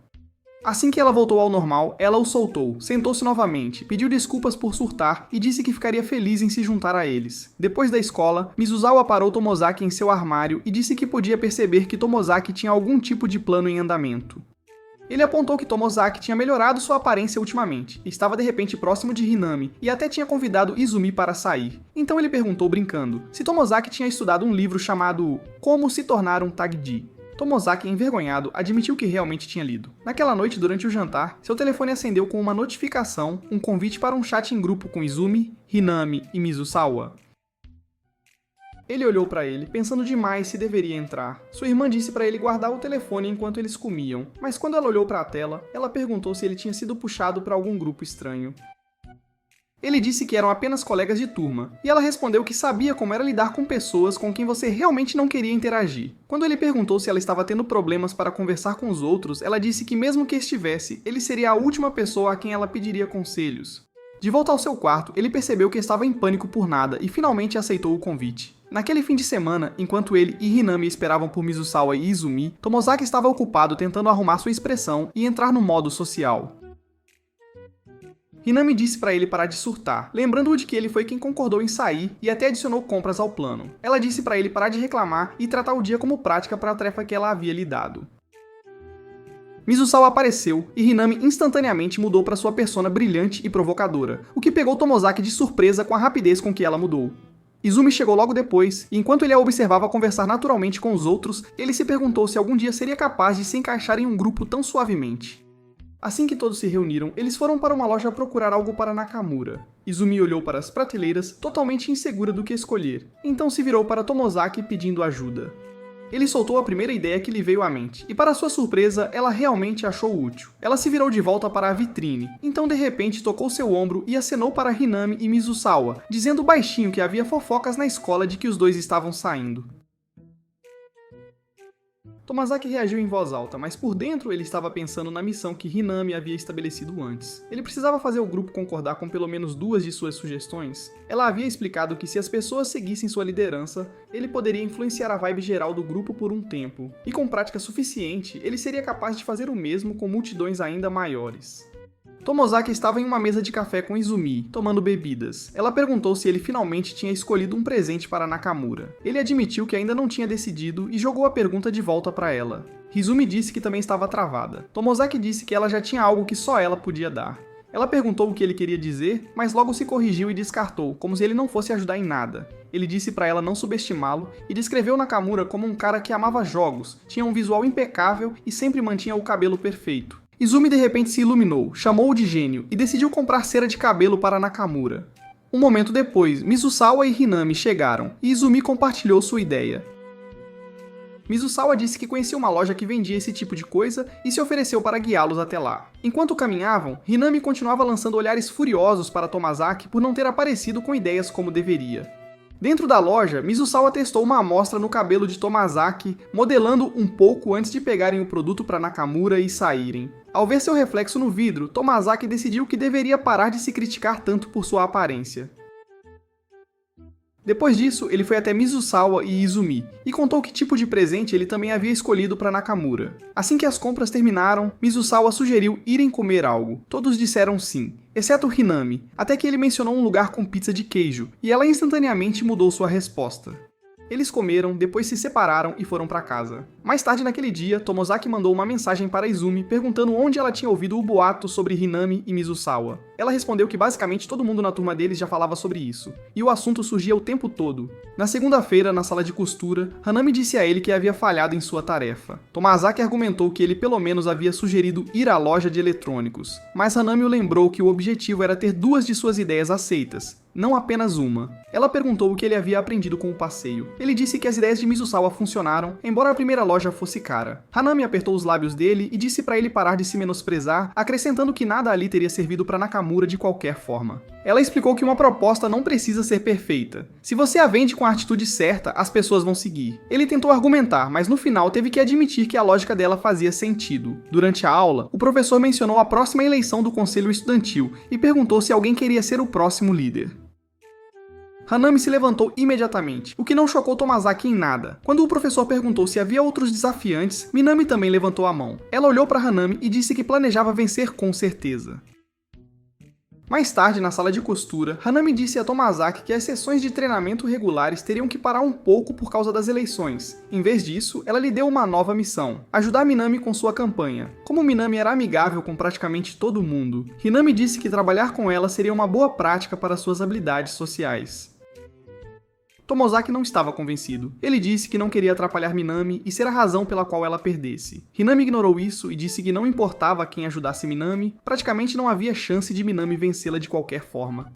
Assim que ela voltou ao normal, ela o soltou, sentou-se novamente, pediu desculpas por surtar e disse que ficaria feliz em se juntar a eles. Depois da escola, Mizuzawa parou Tomozaki em seu armário e disse que podia perceber que Tomozaki tinha algum tipo de plano em andamento. Ele apontou que Tomozaki tinha melhorado sua aparência ultimamente, estava de repente próximo de Hinami e até tinha convidado Izumi para sair. Então ele perguntou brincando se Tomozaki tinha estudado um livro chamado Como se tornar um Tagdi. Tomozaki, envergonhado, admitiu que realmente tinha lido. Naquela noite, durante o jantar, seu telefone acendeu com uma notificação, um convite para um chat em grupo com Izumi, Hinami e Mizusawa. Ele olhou para ele, pensando demais se deveria entrar. Sua irmã disse para ele guardar o telefone enquanto eles comiam, mas quando ela olhou para a tela, ela perguntou se ele tinha sido puxado para algum grupo estranho. Ele disse que eram apenas colegas de turma, e ela respondeu que sabia como era lidar com pessoas com quem você realmente não queria interagir. Quando ele perguntou se ela estava tendo problemas para conversar com os outros, ela disse que mesmo que estivesse, ele seria a última pessoa a quem ela pediria conselhos. De volta ao seu quarto, ele percebeu que estava em pânico por nada e finalmente aceitou o convite. Naquele fim de semana, enquanto ele e Hinami esperavam por Mizusawa e Izumi, Tomozaki estava ocupado tentando arrumar sua expressão e entrar no modo social. Hinami disse para ele parar de surtar, lembrando-o de que ele foi quem concordou em sair e até adicionou compras ao plano. Ela disse para ele parar de reclamar e tratar o dia como prática para a tarefa que ela havia lhe dado. Mizusawa apareceu e Hinami instantaneamente mudou para sua persona brilhante e provocadora, o que pegou Tomozaki de surpresa com a rapidez com que ela mudou. Izumi chegou logo depois, e enquanto ele a observava conversar naturalmente com os outros, ele se perguntou se algum dia seria capaz de se encaixar em um grupo tão suavemente. Assim que todos se reuniram, eles foram para uma loja procurar algo para Nakamura. Izumi olhou para as prateleiras, totalmente insegura do que escolher, então se virou para Tomozaki pedindo ajuda. Ele soltou a primeira ideia que lhe veio à mente, e para sua surpresa, ela realmente achou útil. Ela se virou de volta para a vitrine, então de repente tocou seu ombro e acenou para Hinami e Mizusawa, dizendo baixinho que havia fofocas na escola de que os dois estavam saindo. Tomozaki reagiu em voz alta, mas por dentro ele estava pensando na missão que Hinami havia estabelecido antes. Ele precisava fazer o grupo concordar com pelo menos 2 de suas sugestões. Ela havia explicado que se as pessoas seguissem sua liderança, ele poderia influenciar a vibe geral do grupo por um tempo, e com prática suficiente, ele seria capaz de fazer o mesmo com multidões ainda maiores. Tomozaki estava em uma mesa de café com Izumi, tomando bebidas. Ela perguntou se ele finalmente tinha escolhido um presente para Nakamura. Ele admitiu que ainda não tinha decidido e jogou a pergunta de volta para ela. Izumi disse que também estava travada. Tomozaki disse que ela já tinha algo que só ela podia dar. Ela perguntou o que ele queria dizer, mas logo se corrigiu e descartou, como se ele não fosse ajudar em nada. Ele disse para ela não subestimá-lo e descreveu Nakamura como um cara que amava jogos, tinha um visual impecável e sempre mantinha o cabelo perfeito. Izumi de repente se iluminou, chamou-o de gênio e decidiu comprar cera de cabelo para Nakamura. Um momento depois, Mizusawa e Hinami chegaram e Izumi compartilhou sua ideia. Mizusawa disse que conhecia uma loja que vendia esse tipo de coisa e se ofereceu para guiá-los até lá. Enquanto caminhavam, Hinami continuava lançando olhares furiosos para Tomozaki por não ter aparecido com ideias como deveria. Dentro da loja, Mizusawa testou uma amostra no cabelo de Tomozaki, modelando um pouco antes de pegarem o produto para Nakamura e saírem. Ao ver seu reflexo no vidro, Tomozaki decidiu que deveria parar de se criticar tanto por sua aparência. Depois disso, ele foi até Mizusawa e Izumi, e contou que tipo de presente ele também havia escolhido para Nakamura. Assim que as compras terminaram, Mizusawa sugeriu irem comer algo. Todos disseram sim, exceto Hinami, até que ele mencionou um lugar com pizza de queijo, e ela instantaneamente mudou sua resposta. Eles comeram, depois se separaram e foram para casa. Mais tarde naquele dia, Tomozaki mandou uma mensagem para Izumi perguntando onde ela tinha ouvido o boato sobre Hinami e Mizusawa. Ela respondeu que basicamente todo mundo na turma deles já falava sobre isso, e o assunto surgia o tempo todo. Na segunda-feira, na sala de costura, Hanami disse a ele que havia falhado em sua tarefa. Tomozaki argumentou que ele pelo menos havia sugerido ir à loja de eletrônicos, mas Hanami o lembrou que o objetivo era ter 2 de suas ideias aceitas, não apenas uma. Ela perguntou o que ele havia aprendido com o passeio. Ele disse que as ideias de Mizusawa funcionaram, embora a primeira loja fosse cara. Hanami apertou os lábios dele e disse para ele parar de se menosprezar, acrescentando que nada ali teria servido para Nakamura de qualquer forma. Ela explicou que uma proposta não precisa ser perfeita. Se você a vende com a atitude certa, as pessoas vão seguir. Ele tentou argumentar, mas no final teve que admitir que a lógica dela fazia sentido. Durante a aula, o professor mencionou a próxima eleição do conselho estudantil e perguntou se alguém queria ser o próximo líder. Hanami se levantou imediatamente, o que não chocou Tomozaki em nada. Quando o professor perguntou se havia outros desafiantes, Minami também levantou a mão. Ela olhou para Hanami e disse que planejava vencer com certeza. Mais tarde, na sala de costura, Hanami disse a Tomozaki que as sessões de treinamento regulares teriam que parar um pouco por causa das eleições. Em vez disso, ela lhe deu uma nova missão: ajudar Minami com sua campanha. Como Minami era amigável com praticamente todo mundo, Hinami disse que trabalhar com ela seria uma boa prática para suas habilidades sociais. Tomozaki não estava convencido. Ele disse que não queria atrapalhar Minami e ser a razão pela qual ela perdesse. Hinami ignorou isso e disse que não importava quem ajudasse Minami, praticamente não havia chance de Minami vencê-la de qualquer forma.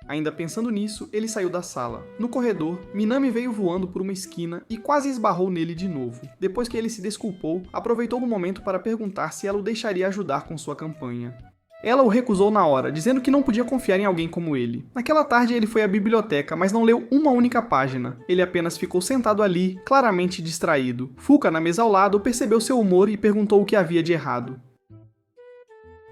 Ainda pensando nisso, ele saiu da sala. No corredor, Minami veio voando por uma esquina e quase esbarrou nele de novo. Depois que ele se desculpou, aproveitou o momento para perguntar se ela o deixaria ajudar com sua campanha. Ela o recusou na hora, dizendo que não podia confiar em alguém como ele. Naquela tarde ele foi à biblioteca, mas não leu uma única página. Ele apenas ficou sentado ali, claramente distraído. Fuka, na mesa ao lado, percebeu seu humor e perguntou o que havia de errado.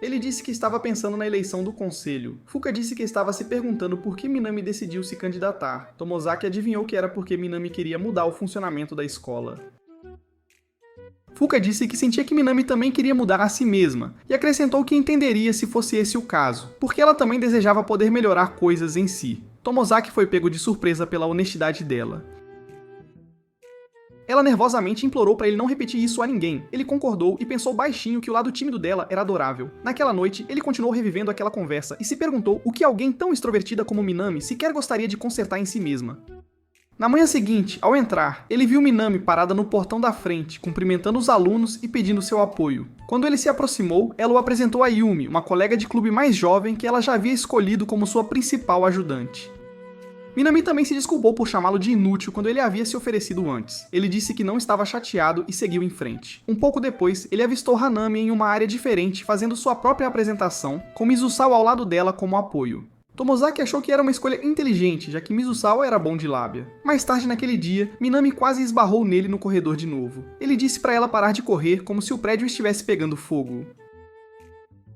Ele disse que estava pensando na eleição do conselho. Fuka disse que estava se perguntando por que Minami decidiu se candidatar. Tomozaki adivinhou que era porque Minami queria mudar o funcionamento da escola. Fuka disse que sentia que Minami também queria mudar a si mesma, e acrescentou que entenderia se fosse esse o caso, porque ela também desejava poder melhorar coisas em si. Tomozaki foi pego de surpresa pela honestidade dela. Ela nervosamente implorou para ele não repetir isso a ninguém. Ele concordou e pensou baixinho que o lado tímido dela era adorável. Naquela noite, ele continuou revivendo aquela conversa e se perguntou o que alguém tão extrovertida como Minami sequer gostaria de consertar em si mesma. Na manhã seguinte, ao entrar, ele viu Minami parada no portão da frente, cumprimentando os alunos e pedindo seu apoio. Quando ele se aproximou, ela o apresentou a Yumi, uma colega de clube mais jovem que ela já havia escolhido como sua principal ajudante. Minami também se desculpou por chamá-lo de inútil quando ele havia se oferecido antes. Ele disse que não estava chateado e seguiu em frente. Um pouco depois, ele avistou Hanami em uma área diferente, fazendo sua própria apresentação, com Mizusawa ao lado dela como apoio. Tomozaki achou que era uma escolha inteligente, já que Mizusawa era bom de lábia. Mais tarde naquele dia, Minami quase esbarrou nele no corredor de novo. Ele disse para ela parar de correr como se o prédio estivesse pegando fogo.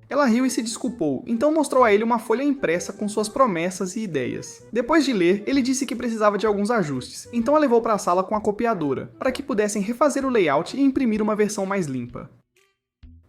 Ela riu e se desculpou, então mostrou a ele uma folha impressa com suas promessas e ideias. Depois de ler, ele disse que precisava de alguns ajustes, então a levou para a sala com a copiadora, para que pudessem refazer o layout e imprimir uma versão mais limpa.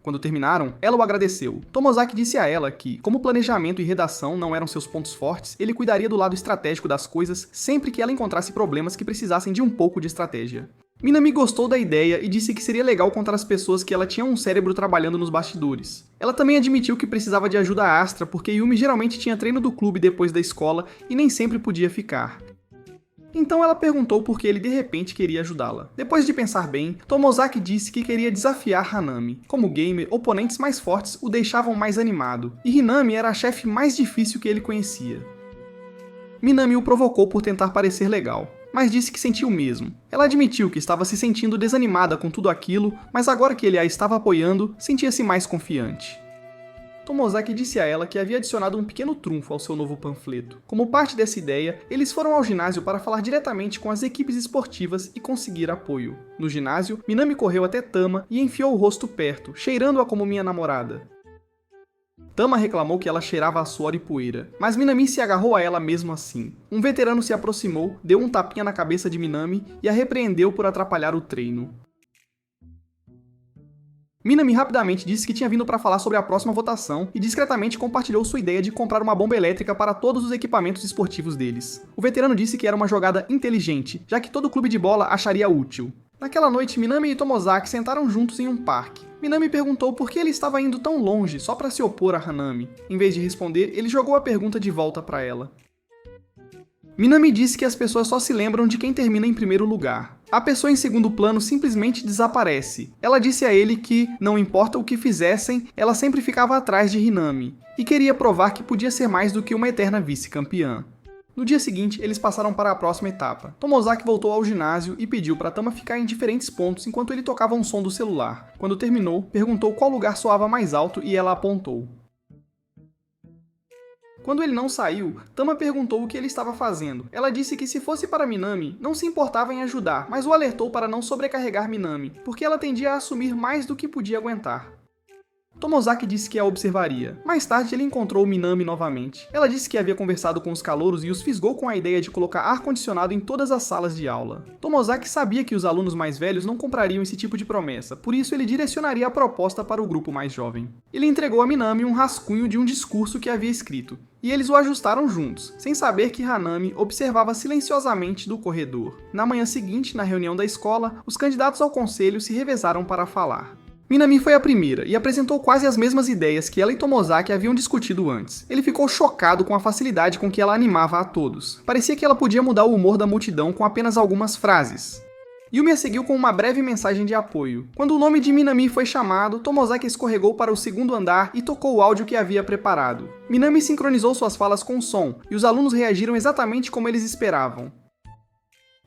Quando terminaram, ela o agradeceu. Tomozaki disse a ela que, como planejamento e redação não eram seus pontos fortes, ele cuidaria do lado estratégico das coisas sempre que ela encontrasse problemas que precisassem de um pouco de estratégia. Minami gostou da ideia e disse que seria legal contar às pessoas que ela tinha um cérebro trabalhando nos bastidores. Ela também admitiu que precisava de ajuda extra porque Yumi geralmente tinha treino do clube depois da escola e nem sempre podia ficar. Então ela perguntou por que ele de repente queria ajudá-la. Depois de pensar bem, Tomozaki disse que queria desafiar Hanami. Como gamer, oponentes mais fortes o deixavam mais animado, e Hinami era a chefe mais difícil que ele conhecia. Minami o provocou por tentar parecer legal, mas disse que sentiu o mesmo. Ela admitiu que estava se sentindo desanimada com tudo aquilo, mas agora que ele a estava apoiando, sentia-se mais confiante. Tomozaki disse a ela que havia adicionado um pequeno trunfo ao seu novo panfleto. Como parte dessa ideia, eles foram ao ginásio para falar diretamente com as equipes esportivas e conseguir apoio. No ginásio, Minami correu até Tama e enfiou o rosto perto, cheirando-a como minha namorada. Tama reclamou que ela cheirava a suor e poeira, mas Minami se agarrou a ela mesmo assim. Um veterano se aproximou, deu um tapinha na cabeça de Minami e a repreendeu por atrapalhar o treino. Minami rapidamente disse que tinha vindo para falar sobre a próxima votação e discretamente compartilhou sua ideia de comprar uma bomba elétrica para todos os equipamentos esportivos deles. O veterano disse que era uma jogada inteligente, já que todo clube de bola acharia útil. Naquela noite, Minami e Tomozaki sentaram juntos em um parque. Minami perguntou por que ele estava indo tão longe só para se opor a Hanami. Em vez de responder, ele jogou a pergunta de volta para ela. Minami disse que as pessoas só se lembram de quem termina em primeiro lugar. A pessoa em segundo plano simplesmente desaparece. Ela disse a ele que, não importa o que fizessem, ela sempre ficava atrás de Hinami, e queria provar que podia ser mais do que uma eterna vice-campeã. No dia seguinte, eles passaram para a próxima etapa. Tomozaki voltou ao ginásio e pediu para Tama ficar em diferentes pontos enquanto ele tocava um som do celular. Quando terminou, perguntou qual lugar soava mais alto e ela apontou. Quando ele não saiu, Tama perguntou o que ele estava fazendo. Ela disse que se fosse para Minami, não se importava em ajudar, mas o alertou para não sobrecarregar Minami, porque ela tendia a assumir mais do que podia aguentar. Tomozaki disse que a observaria. Mais tarde ele encontrou Minami novamente. Ela disse que havia conversado com os calouros e os fisgou com a ideia de colocar ar-condicionado em todas as salas de aula. Tomozaki sabia que os alunos mais velhos não comprariam esse tipo de promessa, por isso ele direcionaria a proposta para o grupo mais jovem. Ele entregou a Minami um rascunho de um discurso que havia escrito, e eles o ajustaram juntos, sem saber que Hanami observava silenciosamente do corredor. Na manhã seguinte, na reunião da escola, os candidatos ao conselho se revezaram para falar. Minami foi a primeira e apresentou quase as mesmas ideias que ela e Tomozaki haviam discutido antes. Ele ficou chocado com a facilidade com que ela animava a todos. Parecia que ela podia mudar o humor da multidão com apenas algumas frases. Yumi a seguiu com uma breve mensagem de apoio. Quando o nome de Minami foi chamado, Tomozaki escorregou para o segundo andar e tocou o áudio que havia preparado. Minami sincronizou suas falas com o som, e os alunos reagiram exatamente como eles esperavam.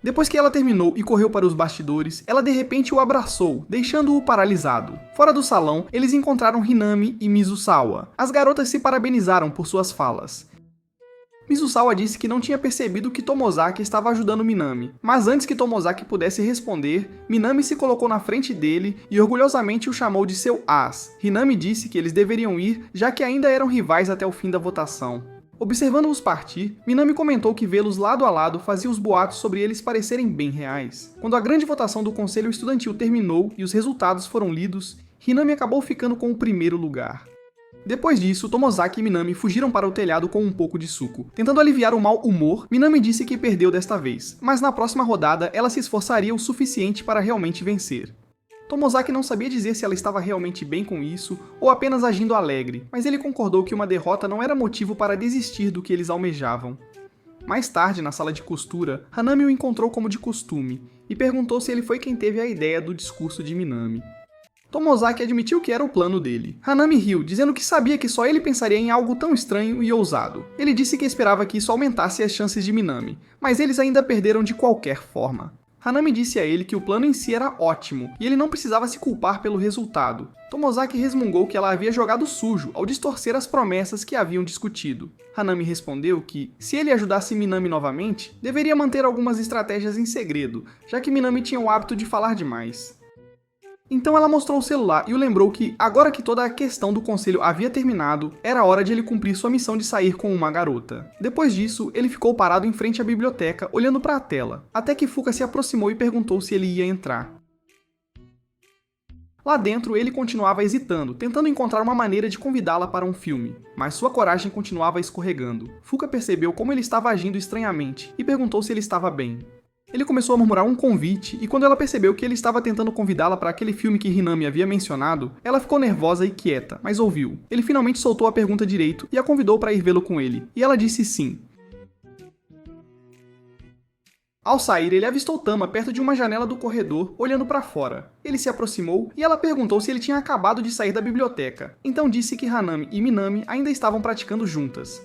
Depois que ela terminou e correu para os bastidores, ela de repente o abraçou, deixando-o paralisado. Fora do salão, eles encontraram Hinami e Mizusawa. As garotas se parabenizaram por suas falas. Mizusawa disse que não tinha percebido que Tomozaki estava ajudando Minami, mas antes que Tomozaki pudesse responder, Minami se colocou na frente dele e orgulhosamente o chamou de seu as. Hinami disse que eles deveriam ir, já que ainda eram rivais até o fim da votação. Observando-os partir, Minami comentou que vê-los lado a lado fazia os boatos sobre eles parecerem bem reais. Quando a grande votação do conselho estudantil terminou e os resultados foram lidos, Hinami acabou ficando com o primeiro lugar. Depois disso, Tomozaki e Minami fugiram para o telhado com um pouco de suco. Tentando aliviar o mau humor, Minami disse que perdeu desta vez, mas na próxima rodada ela se esforçaria o suficiente para realmente vencer. Tomozaki não sabia dizer se ela estava realmente bem com isso ou apenas agindo alegre, mas ele concordou que uma derrota não era motivo para desistir do que eles almejavam. Mais tarde, na sala de costura, Hanami o encontrou como de costume e perguntou se ele foi quem teve a ideia do discurso de Minami. Tomozaki admitiu que era o plano dele. Hanami riu, dizendo que sabia que só ele pensaria em algo tão estranho e ousado. Ele disse que esperava que isso aumentasse as chances de Minami, mas eles ainda perderam de qualquer forma. Hanami disse a ele que o plano em si era ótimo, e ele não precisava se culpar pelo resultado. Tomozaki resmungou que ela havia jogado sujo ao distorcer as promessas que haviam discutido. Hanami respondeu que, se ele ajudasse Minami novamente, deveria manter algumas estratégias em segredo, já que Minami tinha o hábito de falar demais. Então ela mostrou o celular e o lembrou que, agora que toda a questão do conselho havia terminado, era hora de ele cumprir sua missão de sair com uma garota. Depois disso, ele ficou parado em frente à biblioteca, olhando para a tela, até que Fuka se aproximou e perguntou se ele ia entrar. Lá dentro, ele continuava hesitando, tentando encontrar uma maneira de convidá-la para um filme, mas sua coragem continuava escorregando. Fuka percebeu como ele estava agindo estranhamente e perguntou se ele estava bem. Ele começou a murmurar um convite, e quando ela percebeu que ele estava tentando convidá-la para aquele filme que Hinami havia mencionado, ela ficou nervosa e quieta, mas ouviu. Ele finalmente soltou a pergunta direito e a convidou para ir vê-lo com ele, e ela disse sim. Ao sair, ele avistou Tama perto de uma janela do corredor, olhando para fora. Ele se aproximou e ela perguntou se ele tinha acabado de sair da biblioteca, então disse que Hanami e Minami ainda estavam praticando juntas.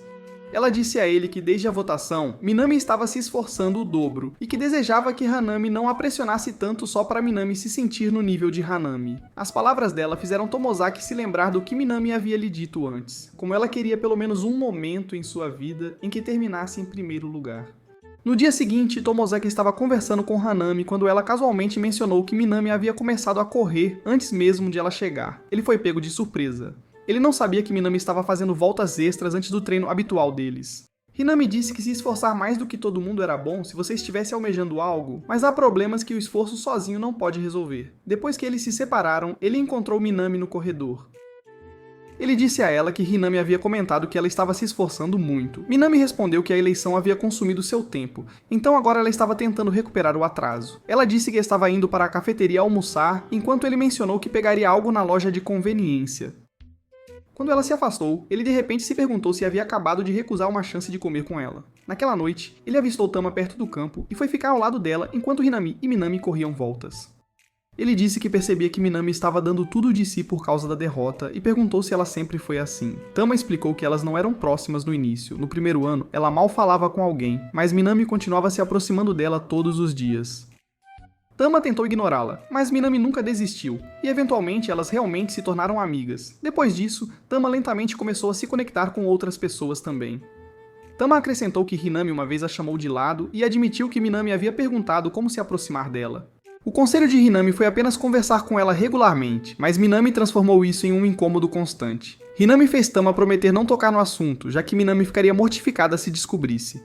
Ela disse a ele que desde a votação, Minami estava se esforçando o dobro, e que desejava que Hanami não a pressionasse tanto só para Minami se sentir no nível de Hanami. As palavras dela fizeram Tomozaki se lembrar do que Minami havia lhe dito antes, como ela queria pelo menos um momento em sua vida em que terminasse em primeiro lugar. No dia seguinte, Tomozaki estava conversando com Hanami quando ela casualmente mencionou que Minami havia começado a correr antes mesmo de ela chegar. Ele foi pego de surpresa. Ele não sabia que Minami estava fazendo voltas extras antes do treino habitual deles. Hinami disse que se esforçar mais do que todo mundo era bom se você estivesse almejando algo, mas há problemas que o esforço sozinho não pode resolver. Depois que eles se separaram, ele encontrou Minami no corredor. Ele disse a ela que Hinami havia comentado que ela estava se esforçando muito. Minami respondeu que a eleição havia consumido seu tempo, então agora ela estava tentando recuperar o atraso. Ela disse que estava indo para a cafeteria almoçar, enquanto ele mencionou que pegaria algo na loja de conveniência. Quando ela se afastou, ele de repente se perguntou se havia acabado de recusar uma chance de comer com ela. Naquela noite, ele avistou Tama perto do campo e foi ficar ao lado dela enquanto Hinami e Minami corriam voltas. Ele disse que percebia que Minami estava dando tudo de si por causa da derrota e perguntou se ela sempre foi assim. Tama explicou que elas não eram próximas no início. No primeiro ano, ela mal falava com alguém, mas Minami continuava se aproximando dela todos os dias. Tama tentou ignorá-la, mas Minami nunca desistiu, e eventualmente elas realmente se tornaram amigas. Depois disso, Tama lentamente começou a se conectar com outras pessoas também. Tama acrescentou que Hinami uma vez a chamou de lado e admitiu que Minami havia perguntado como se aproximar dela. O conselho de Hinami foi apenas conversar com ela regularmente, mas Minami transformou isso em um incômodo constante. Hinami fez Tama prometer não tocar no assunto, já que Minami ficaria mortificada se descobrisse.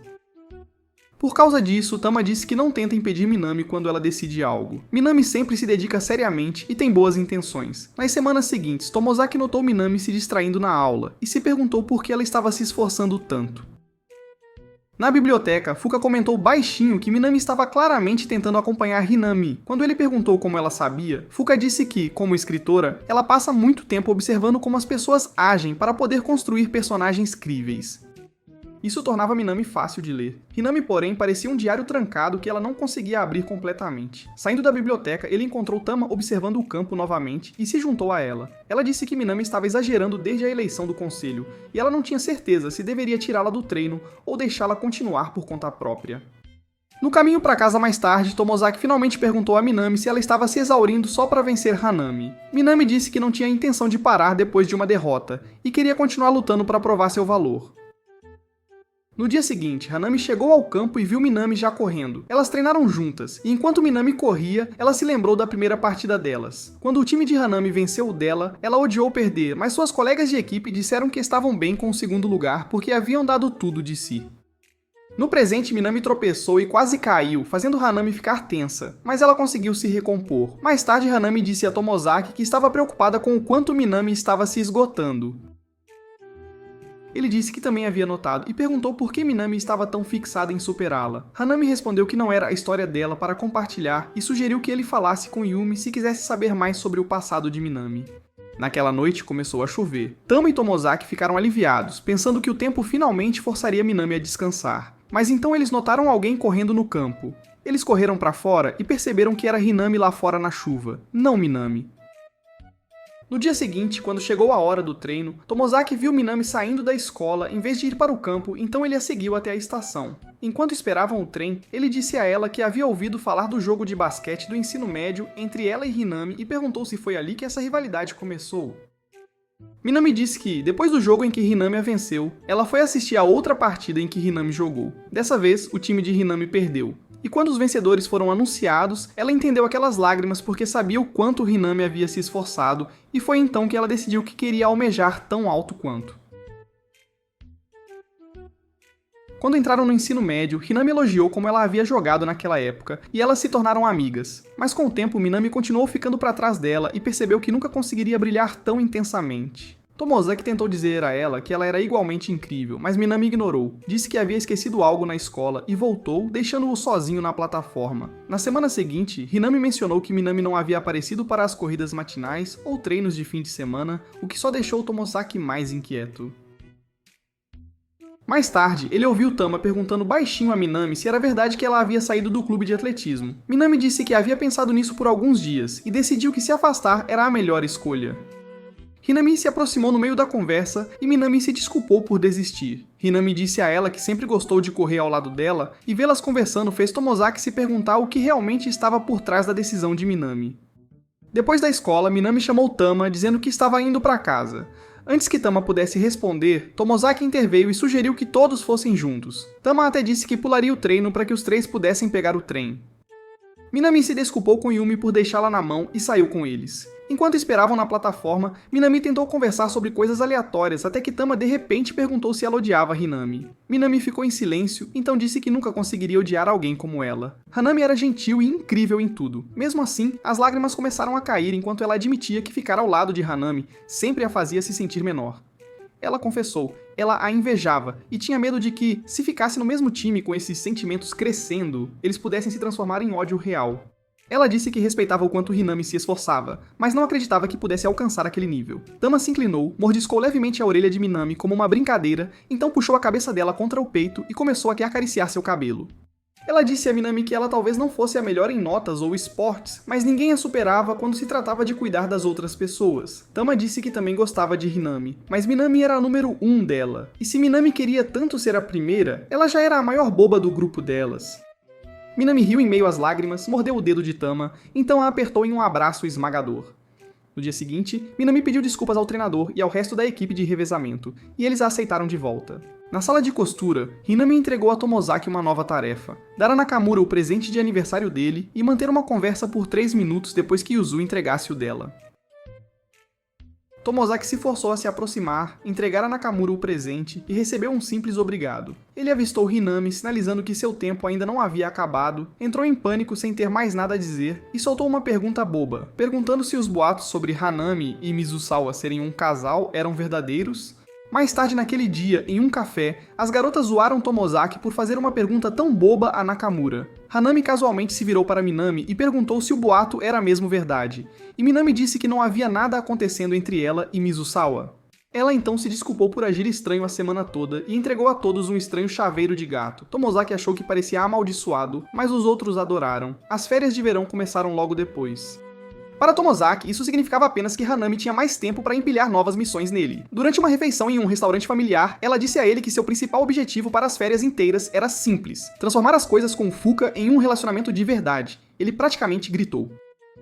Por causa disso, Tama disse que não tenta impedir Minami quando ela decide algo. Minami sempre se dedica seriamente e tem boas intenções. Nas semanas seguintes, Tomozaki notou Minami se distraindo na aula e se perguntou por que ela estava se esforçando tanto. Na biblioteca, Fuka comentou baixinho que Minami estava claramente tentando acompanhar Hinami. Quando ele perguntou como ela sabia, Fuka disse que, como escritora, ela passa muito tempo observando como as pessoas agem para poder construir personagens críveis. Isso tornava Minami fácil de ler. Hinami, porém, parecia um diário trancado que ela não conseguia abrir completamente. Saindo da biblioteca, ele encontrou Tama observando o campo novamente e se juntou a ela. Ela disse que Minami estava exagerando desde a eleição do conselho, e ela não tinha certeza se deveria tirá-la do treino ou deixá-la continuar por conta própria. No caminho para casa mais tarde, Tomozaki finalmente perguntou a Minami se ela estava se exaurindo só para vencer Hanami. Minami disse que não tinha intenção de parar depois de uma derrota, e queria continuar lutando para provar seu valor. No dia seguinte, Hanami chegou ao campo e viu Minami já correndo. Elas treinaram juntas, e enquanto Minami corria, ela se lembrou da primeira partida delas. Quando o time de Hanami venceu o dela, ela odiou perder, mas suas colegas de equipe disseram que estavam bem com o segundo lugar porque haviam dado tudo de si. No presente, Minami tropeçou e quase caiu, fazendo Hanami ficar tensa, mas ela conseguiu se recompor. Mais tarde, Hanami disse a Tomozaki que estava preocupada com o quanto Minami estava se esgotando. Ele disse que também havia notado e perguntou por que Minami estava tão fixada em superá-la. Hanami respondeu que não era a história dela para compartilhar e sugeriu que ele falasse com Yumi se quisesse saber mais sobre o passado de Minami. Naquela noite começou a chover. Tama e Tomozaki ficaram aliviados, pensando que o tempo finalmente forçaria Minami a descansar. Mas então eles notaram alguém correndo no campo. Eles correram para fora e perceberam que era Hinami lá fora na chuva, não Minami. No dia seguinte, quando chegou a hora do treino, Tomozaki viu Minami saindo da escola em vez de ir para o campo, então ele a seguiu até a estação. Enquanto esperavam o trem, ele disse a ela que havia ouvido falar do jogo de basquete do ensino médio entre ela e Hinami e perguntou se foi ali que essa rivalidade começou. Minami disse que, depois do jogo em que Hinami a venceu, ela foi assistir a outra partida em que Hinami jogou. Dessa vez, o time de Hinami perdeu. E quando os vencedores foram anunciados, ela entendeu aquelas lágrimas porque sabia o quanto Hinami havia se esforçado, e foi então que ela decidiu que queria almejar tão alto quanto. Quando entraram no ensino médio, Hinami elogiou como ela havia jogado naquela época, e elas se tornaram amigas. Mas com o tempo, Minami continuou ficando para trás dela e percebeu que nunca conseguiria brilhar tão intensamente. Tomozaki tentou dizer a ela que ela era igualmente incrível, mas Minami ignorou. Disse que havia esquecido algo na escola e voltou, deixando-o sozinho na plataforma. Na semana seguinte, Hinami mencionou que Minami não havia aparecido para as corridas matinais ou treinos de fim de semana, o que só deixou Tomozaki mais inquieto. Mais tarde, ele ouviu Tama perguntando baixinho a Minami se era verdade que ela havia saído do clube de atletismo. Minami disse que havia pensado nisso por alguns dias e decidiu que se afastar era a melhor escolha. Hinami se aproximou no meio da conversa e Minami se desculpou por desistir. Hinami disse a ela que sempre gostou de correr ao lado dela e vê-las conversando fez Tomozaki se perguntar o que realmente estava por trás da decisão de Minami. Depois da escola, Minami chamou Tama dizendo que estava indo para casa. Antes que Tama pudesse responder, Tomozaki interveio e sugeriu que todos fossem juntos. Tama até disse que pularia o treino para que os três pudessem pegar o trem. Minami se desculpou com Yumi por deixá-la na mão e saiu com eles. Enquanto esperavam na plataforma, Minami tentou conversar sobre coisas aleatórias até que Tama de repente perguntou se ela odiava Hinami. Minami ficou em silêncio, então disse que nunca conseguiria odiar alguém como ela. Hanami era gentil e incrível em tudo. Mesmo assim, as lágrimas começaram a cair enquanto ela admitia que ficar ao lado de Hanami sempre a fazia se sentir menor. Ela confessou, ela a invejava e tinha medo de que, se ficasse no mesmo time com esses sentimentos crescendo, eles pudessem se transformar em ódio real. Ela disse que respeitava o quanto Hinami se esforçava, mas não acreditava que pudesse alcançar aquele nível. Tama se inclinou, mordiscou levemente a orelha de Minami como uma brincadeira, então puxou a cabeça dela contra o peito e começou a acariciar seu cabelo. Ela disse a Minami que ela talvez não fosse a melhor em notas ou esportes, mas ninguém a superava quando se tratava de cuidar das outras pessoas. Tama disse que também gostava de Hinami, mas Minami era a número 1 dela. E se Minami queria tanto ser a primeira, ela já era a maior boba do grupo delas. Minami riu em meio às lágrimas, mordeu o dedo de Tama, então a apertou em um abraço esmagador. No dia seguinte, Minami pediu desculpas ao treinador e ao resto da equipe de revezamento, e eles a aceitaram de volta. Na sala de costura, Hinami entregou a Tomozaki uma nova tarefa: dar a Nakamura o presente de aniversário dele e manter uma conversa por 3 minutos depois que Yuzu entregasse o dela. Tomozaki se forçou a se aproximar, entregar a Nakamura o presente e recebeu um simples obrigado. Ele avistou Hinami, sinalizando que seu tempo ainda não havia acabado, entrou em pânico sem ter mais nada a dizer e soltou uma pergunta boba, perguntando se os boatos sobre Hanami e Mizusawa serem um casal eram verdadeiros. Mais tarde naquele dia, em um café, as garotas zoaram Tomozaki por fazer uma pergunta tão boba a Nakamura. Hanami casualmente se virou para Minami e perguntou se o boato era mesmo verdade, e Minami disse que não havia nada acontecendo entre ela e Mizusawa. Ela então se desculpou por agir estranho a semana toda e entregou a todos um estranho chaveiro de gato. Tomozaki achou que parecia amaldiçoado, mas os outros adoraram. As férias de verão começaram logo depois. Para Tomozaki, isso significava apenas que Hanami tinha mais tempo para empilhar novas missões nele. Durante uma refeição em um restaurante familiar, ela disse a ele que seu principal objetivo para as férias inteiras era simples: transformar as coisas com Fuka em um relacionamento de verdade. Ele praticamente gritou.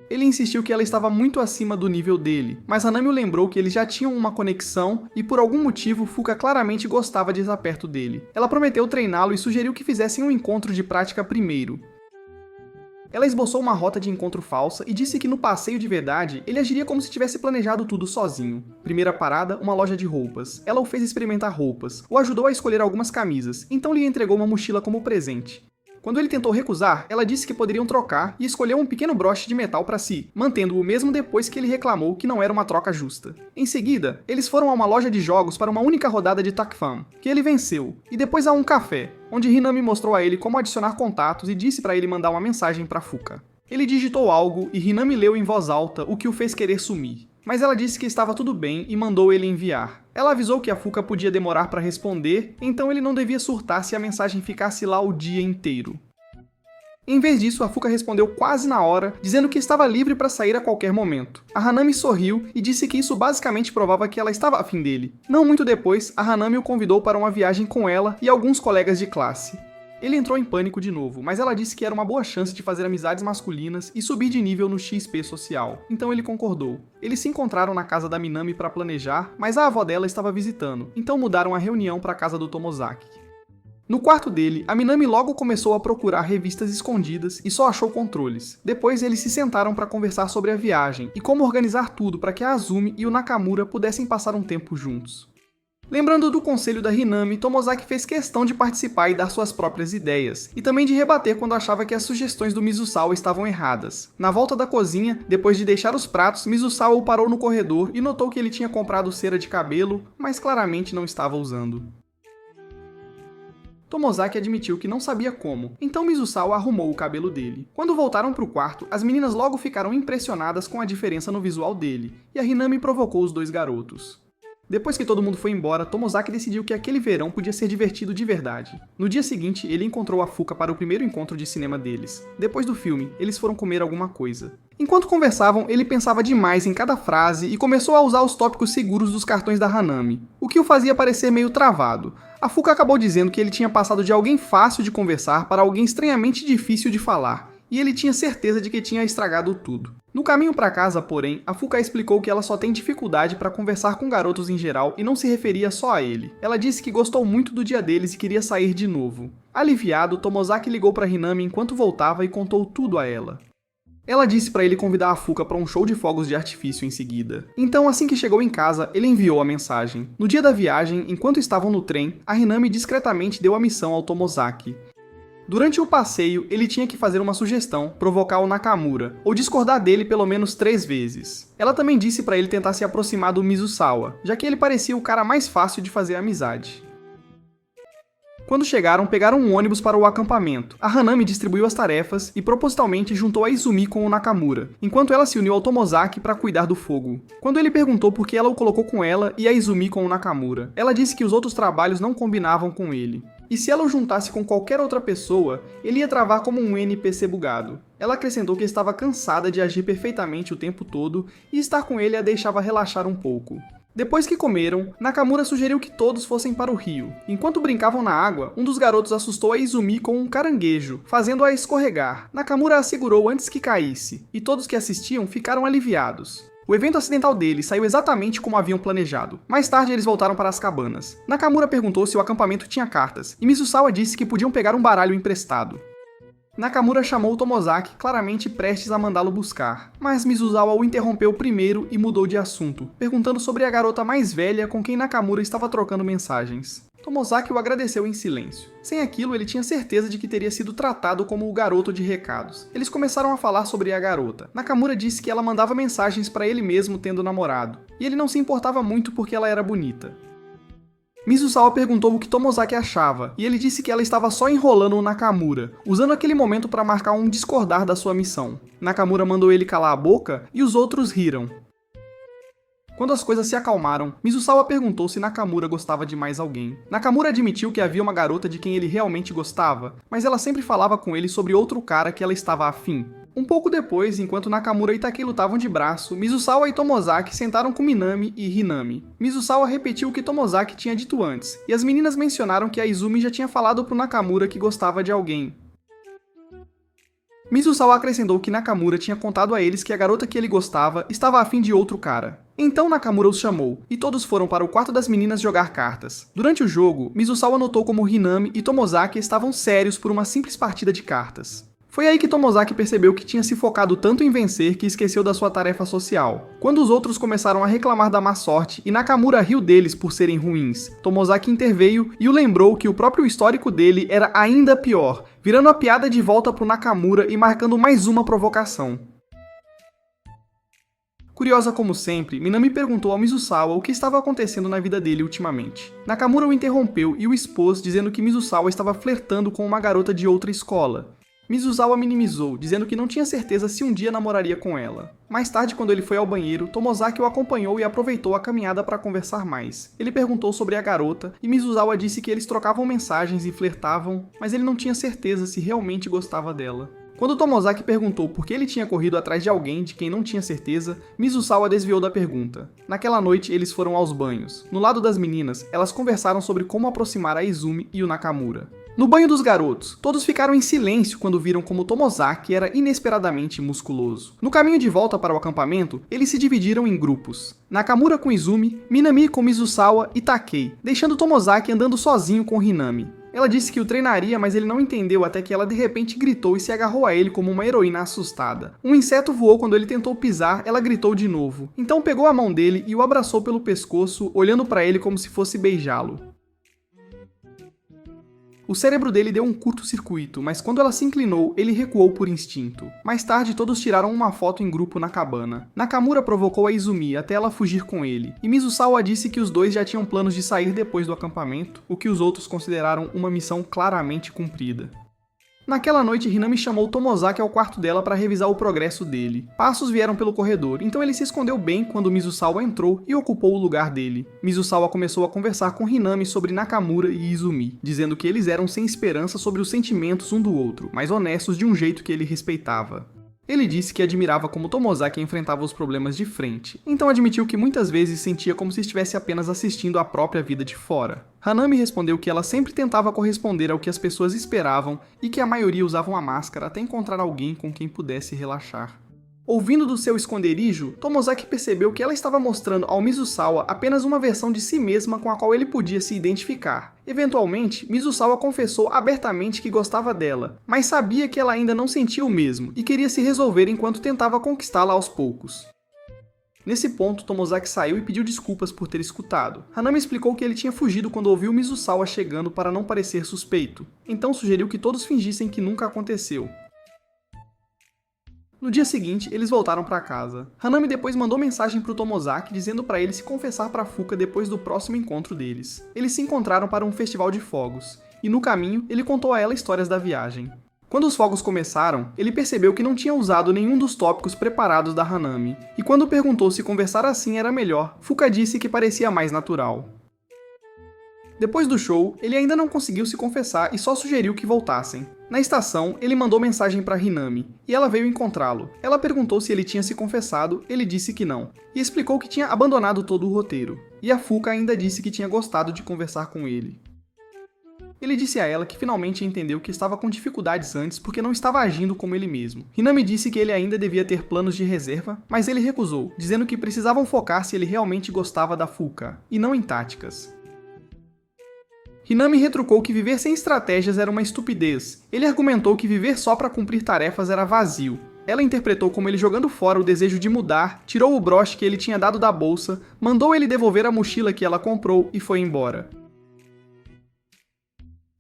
Ele insistiu que ela estava muito acima do nível dele, mas Hanami o lembrou que eles já tinham uma conexão e por algum motivo Fuka claramente gostava de estar perto dele. Ela prometeu treiná-lo e sugeriu que fizessem um encontro de prática primeiro. Ela esboçou uma rota de encontro falsa e disse que no passeio de verdade, ele agiria como se tivesse planejado tudo sozinho. Primeira parada, uma loja de roupas. Ela o fez experimentar roupas, o ajudou a escolher algumas camisas, então lhe entregou uma mochila como presente. Quando ele tentou recusar, ela disse que poderiam trocar e escolheu um pequeno broche de metal para si, mantendo-o mesmo depois que ele reclamou que não era uma troca justa. Em seguida, eles foram a uma loja de jogos para uma única rodada de Takfam, que ele venceu, e depois a um café, onde Hinami mostrou a ele como adicionar contatos e disse para ele mandar uma mensagem para Fuka. Ele digitou algo e Hinami leu em voz alta, o que o fez querer sumir. Mas ela disse que estava tudo bem e mandou ele enviar. Ela avisou que a Fuka podia demorar para responder, então ele não devia surtar se a mensagem ficasse lá o dia inteiro. Em vez disso, a Fuka respondeu quase na hora, dizendo que estava livre para sair a qualquer momento. A Hanami sorriu e disse que isso basicamente provava que ela estava afim dele. Não muito depois, a Hanami o convidou para uma viagem com ela e alguns colegas de classe. Ele entrou em pânico de novo, mas ela disse que era uma boa chance de fazer amizades masculinas e subir de nível no XP social, então ele concordou. Eles se encontraram na casa da Minami para planejar, mas a avó dela estava visitando, então mudaram a reunião para a casa do Tomozaki. No quarto dele, a Minami logo começou a procurar revistas escondidas e só achou controles. Depois eles se sentaram para conversar sobre a viagem e como organizar tudo para que a Azumi e o Nakamura pudessem passar um tempo juntos. Lembrando do conselho da Hinami, Tomozaki fez questão de participar e dar suas próprias ideias, e também de rebater quando achava que as sugestões do Mizusawa estavam erradas. Na volta da cozinha, depois de deixar os pratos, Mizusawa o parou no corredor e notou que ele tinha comprado cera de cabelo, mas claramente não estava usando. Tomozaki admitiu que não sabia como, então Mizusawa arrumou o cabelo dele. Quando voltaram para o quarto, as meninas logo ficaram impressionadas com a diferença no visual dele, e a Hinami provocou os dois garotos. Depois que todo mundo foi embora, Tomozaki decidiu que aquele verão podia ser divertido de verdade. No dia seguinte, ele encontrou a Fuka para o primeiro encontro de cinema deles. Depois do filme, eles foram comer alguma coisa. Enquanto conversavam, ele pensava demais em cada frase e começou a usar os tópicos seguros dos cartões da Hanami, o que o fazia parecer meio travado. A Fuka acabou dizendo que ele tinha passado de alguém fácil de conversar para alguém estranhamente difícil de falar, e ele tinha certeza de que tinha estragado tudo. No caminho para casa, porém, a Fuka explicou que ela só tem dificuldade para conversar com garotos em geral e não se referia só a ele. Ela disse que gostou muito do dia deles e queria sair de novo. Aliviado, Tomozaki ligou para Hinami enquanto voltava e contou tudo a ela. Ela disse para ele convidar a Fuka para um show de fogos de artifício em seguida. Então, assim que chegou em casa, ele enviou a mensagem. No dia da viagem, enquanto estavam no trem, a Hinami discretamente deu a missão ao Tomozaki. Durante o passeio, ele tinha que fazer uma sugestão, provocar o Nakamura, ou discordar dele pelo menos 3 vezes. Ela também disse para ele tentar se aproximar do Mizusawa, já que ele parecia o cara mais fácil de fazer amizade. Quando chegaram, pegaram um ônibus para o acampamento. A Hanami distribuiu as tarefas e propositalmente juntou a Izumi com o Nakamura, enquanto ela se uniu ao Tomozaki para cuidar do fogo. Quando ele perguntou por que ela o colocou com ela e a Izumi com o Nakamura, ela disse que os outros trabalhos não combinavam com ele. E se ela o juntasse com qualquer outra pessoa, ele ia travar como um NPC bugado. Ela acrescentou que estava cansada de agir perfeitamente o tempo todo e estar com ele a deixava relaxar um pouco. Depois que comeram, Nakamura sugeriu que todos fossem para o rio. Enquanto brincavam na água, um dos garotos assustou a Izumi com um caranguejo, fazendo-a escorregar. Nakamura a segurou antes que caísse, e todos que assistiam ficaram aliviados. O evento acidental deles saiu exatamente como haviam planejado. Mais tarde eles voltaram para as cabanas. Nakamura perguntou se o acampamento tinha cartas, e Mizusawa disse que podiam pegar um baralho emprestado. Nakamura chamou Tomozaki, claramente prestes a mandá-lo buscar, mas Mizusawa o interrompeu primeiro e mudou de assunto, perguntando sobre a garota mais velha com quem Nakamura estava trocando mensagens. Tomozaki o agradeceu em silêncio. Sem aquilo, ele tinha certeza de que teria sido tratado como o garoto de recados. Eles começaram a falar sobre a garota. Nakamura disse que ela mandava mensagens para ele mesmo tendo namorado, e ele não se importava muito porque ela era bonita. Mizusawa perguntou o que Tomozaki achava, e ele disse que ela estava só enrolando o Nakamura, usando aquele momento para marcar um discordar da sua missão. Nakamura mandou ele calar a boca e os outros riram. Quando as coisas se acalmaram, Mizusawa perguntou se Nakamura gostava de mais alguém. Nakamura admitiu que havia uma garota de quem ele realmente gostava, mas ela sempre falava com ele sobre outro cara que ela estava afim. Um pouco depois, enquanto Nakamura e Takei lutavam de braço, Mizusawa e Tomozaki sentaram com Minami e Hinami. Mizusawa repetiu o que Tomozaki tinha dito antes, e as meninas mencionaram que a Izumi já tinha falado pro Nakamura que gostava de alguém. Mizusawa acrescentou que Nakamura tinha contado a eles que a garota que ele gostava estava afim de outro cara. Então Nakamura os chamou, e todos foram para o quarto das meninas jogar cartas. Durante o jogo, Mizusawa notou como Hinami e Tomozaki estavam sérios por uma simples partida de cartas. Foi aí que Tomozaki percebeu que tinha se focado tanto em vencer que esqueceu da sua tarefa social. Quando os outros começaram a reclamar da má sorte e Nakamura riu deles por serem ruins, Tomozaki interveio e o lembrou que o próprio histórico dele era ainda pior, virando a piada de volta pro Nakamura e marcando mais uma provocação. Curiosa como sempre, Minami perguntou ao Mizusawa o que estava acontecendo na vida dele ultimamente. Nakamura o interrompeu e o expôs dizendo que Mizusawa estava flertando com uma garota de outra escola. Mizusawa minimizou, dizendo que não tinha certeza se um dia namoraria com ela. Mais tarde, quando ele foi ao banheiro, Tomozaki o acompanhou e aproveitou a caminhada para conversar mais. Ele perguntou sobre a garota, e Mizusawa disse que eles trocavam mensagens e flertavam, mas ele não tinha certeza se realmente gostava dela. Quando Tomozaki perguntou por que ele tinha corrido atrás de alguém de quem não tinha certeza, Mizusawa desviou da pergunta. Naquela noite, eles foram aos banhos. No lado das meninas, elas conversaram sobre como aproximar a Izumi e o Nakamura. No banho dos garotos, todos ficaram em silêncio quando viram como Tomozaki era inesperadamente musculoso. No caminho de volta para o acampamento, eles se dividiram em grupos. Nakamura com Izumi, Minami com Mizusawa e Takei, deixando Tomozaki andando sozinho com Hinami. Ela disse que o treinaria, mas ele não entendeu até que ela de repente gritou e se agarrou a ele como uma heroína assustada. Um inseto voou quando ele tentou pisar, ela gritou de novo. Então pegou a mão dele e o abraçou pelo pescoço, olhando para ele como se fosse beijá-lo. O cérebro dele deu um curto-circuito, mas quando ela se inclinou, ele recuou por instinto. Mais tarde, todos tiraram uma foto em grupo na cabana. Nakamura provocou a Izumi até ela fugir com ele, e Mizusawa disse que os dois já tinham planos de sair depois do acampamento, o que os outros consideraram uma missão claramente cumprida. Naquela noite, Hinami chamou Tomozaki ao quarto dela para revisar o progresso dele. Passos vieram pelo corredor, então ele se escondeu bem quando Mizusawa entrou e ocupou o lugar dele. Mizusawa começou a conversar com Hinami sobre Nakamura e Izumi, dizendo que eles eram sem esperança sobre os sentimentos um do outro, mas honestos de um jeito que ele respeitava. Ele disse que admirava como Tomozaki enfrentava os problemas de frente, então admitiu que muitas vezes sentia como se estivesse apenas assistindo à própria vida de fora. Hanami respondeu que ela sempre tentava corresponder ao que as pessoas esperavam e que a maioria usavam a máscara até encontrar alguém com quem pudesse relaxar. Ouvindo do seu esconderijo, Tomozaki percebeu que ela estava mostrando ao Mizusawa apenas uma versão de si mesma com a qual ele podia se identificar. Eventualmente, Mizusawa confessou abertamente que gostava dela, mas sabia que ela ainda não sentia o mesmo e queria se resolver enquanto tentava conquistá-la aos poucos. Nesse ponto, Tomozaki saiu e pediu desculpas por ter escutado. Hanami explicou que ele tinha fugido quando ouviu Mizusawa chegando para não parecer suspeito, então sugeriu que todos fingissem que nunca aconteceu. No dia seguinte, eles voltaram para casa. Hanami depois mandou mensagem para o Tomozaki dizendo para ele se confessar para Fuka depois do próximo encontro deles. Eles se encontraram para um festival de fogos, e no caminho, ele contou a ela histórias da viagem. Quando os fogos começaram, ele percebeu que não tinha usado nenhum dos tópicos preparados da Hanami, e quando perguntou se conversar assim era melhor, Fuka disse que parecia mais natural. Depois do show, ele ainda não conseguiu se confessar e só sugeriu que voltassem. Na estação, ele mandou mensagem para Hinami, e ela veio encontrá-lo. Ela perguntou se ele tinha se confessado, ele disse que não, e explicou que tinha abandonado todo o roteiro. E a Fuka ainda disse que tinha gostado de conversar com ele. Ele disse a ela que finalmente entendeu que estava com dificuldades antes porque não estava agindo como ele mesmo. Hinami disse que ele ainda devia ter planos de reserva, mas ele recusou, dizendo que precisavam focar se ele realmente gostava da Fuka, e não em táticas. Hinami retrucou que viver sem estratégias era uma estupidez. Ele argumentou que viver só para cumprir tarefas era vazio. Ela interpretou como ele jogando fora o desejo de mudar, tirou o broche que ele tinha dado da bolsa, mandou ele devolver a mochila que ela comprou e foi embora.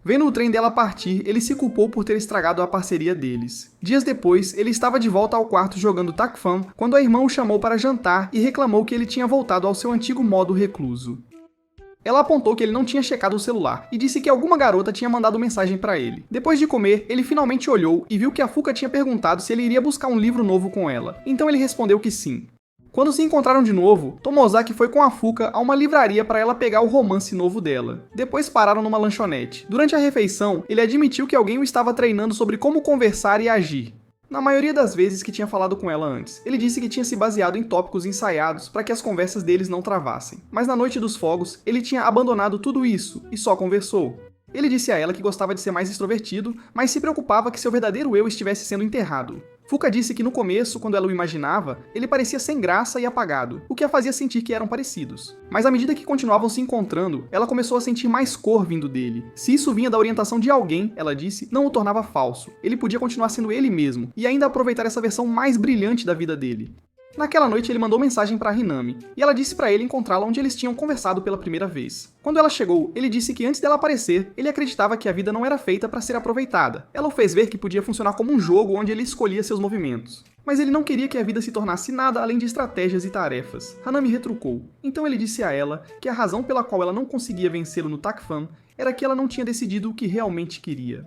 Vendo o trem dela partir, ele se culpou por ter estragado a parceria deles. Dias depois, ele estava de volta ao quarto jogando Takfam, quando a irmã o chamou para jantar e reclamou que ele tinha voltado ao seu antigo modo recluso. Ela apontou que ele não tinha checado o celular e disse que alguma garota tinha mandado mensagem para ele. Depois de comer, ele finalmente olhou e viu que a Fuka tinha perguntado se ele iria buscar um livro novo com ela, então ele respondeu que sim. Quando se encontraram de novo, Tomozaki foi com a Fuka a uma livraria para ela pegar o romance novo dela. Depois pararam numa lanchonete. Durante a refeição, ele admitiu que alguém o estava treinando sobre como conversar e agir. Na maioria das vezes que tinha falado com ela antes, ele disse que tinha se baseado em tópicos ensaiados para que as conversas deles não travassem. Mas na noite dos fogos, ele tinha abandonado tudo isso e só conversou. Ele disse a ela que gostava de ser mais extrovertido, mas se preocupava que seu verdadeiro eu estivesse sendo enterrado. Fuka disse que no começo, quando ela o imaginava, ele parecia sem graça e apagado, o que a fazia sentir que eram parecidos. Mas à medida que continuavam se encontrando, ela começou a sentir mais cor vindo dele. Se isso vinha da orientação de alguém, ela disse, não o tornava falso. Ele podia continuar sendo ele mesmo, e ainda aproveitar essa versão mais brilhante da vida dele. Naquela noite ele mandou mensagem para Hinami, e ela disse para ele encontrá-la onde eles tinham conversado pela primeira vez. Quando ela chegou, ele disse que antes dela aparecer, ele acreditava que a vida não era feita para ser aproveitada. Ela o fez ver que podia funcionar como um jogo onde ele escolhia seus movimentos. Mas ele não queria que a vida se tornasse nada além de estratégias e tarefas. Hanami retrucou. Então ele disse a ela que a razão pela qual ela não conseguia vencê-lo no Takfan era que ela não tinha decidido o que realmente queria.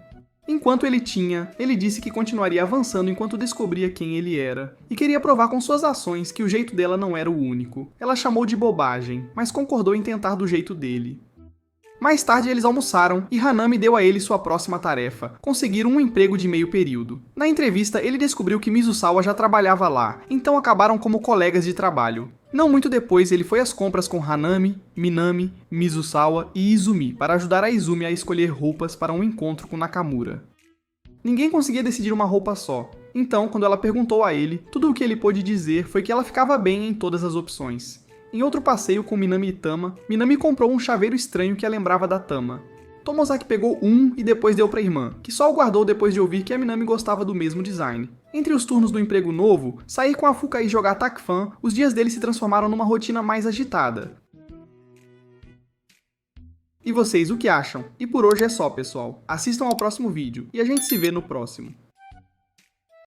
Enquanto ele disse que continuaria avançando enquanto descobria quem ele era, e queria provar com suas ações que o jeito dela não era o único. Ela chamou de bobagem, mas concordou em tentar do jeito dele. Mais tarde eles almoçaram e Hanami deu a ele sua próxima tarefa, conseguir um emprego de meio período. Na entrevista ele descobriu que Mizusawa já trabalhava lá, então acabaram como colegas de trabalho. Não muito depois ele foi às compras com Hanami, Minami, Mizusawa e Izumi para ajudar a Izumi a escolher roupas para um encontro com Nakamura. Ninguém conseguia decidir uma roupa só, então quando ela perguntou a ele, tudo o que ele pôde dizer foi que ela ficava bem em todas as opções. Em outro passeio com Minami e Tama, Minami comprou um chaveiro estranho que a lembrava da Tama. Tomozaki pegou um e depois deu para a irmã, que só o guardou depois de ouvir que a Minami gostava do mesmo design. Entre os turnos do emprego novo, sair com a Fuka e jogar Takfan, os dias dele se transformaram numa rotina mais agitada. E vocês, o que acham? E por hoje é só, pessoal. Assistam ao próximo vídeo e a gente se vê no próximo.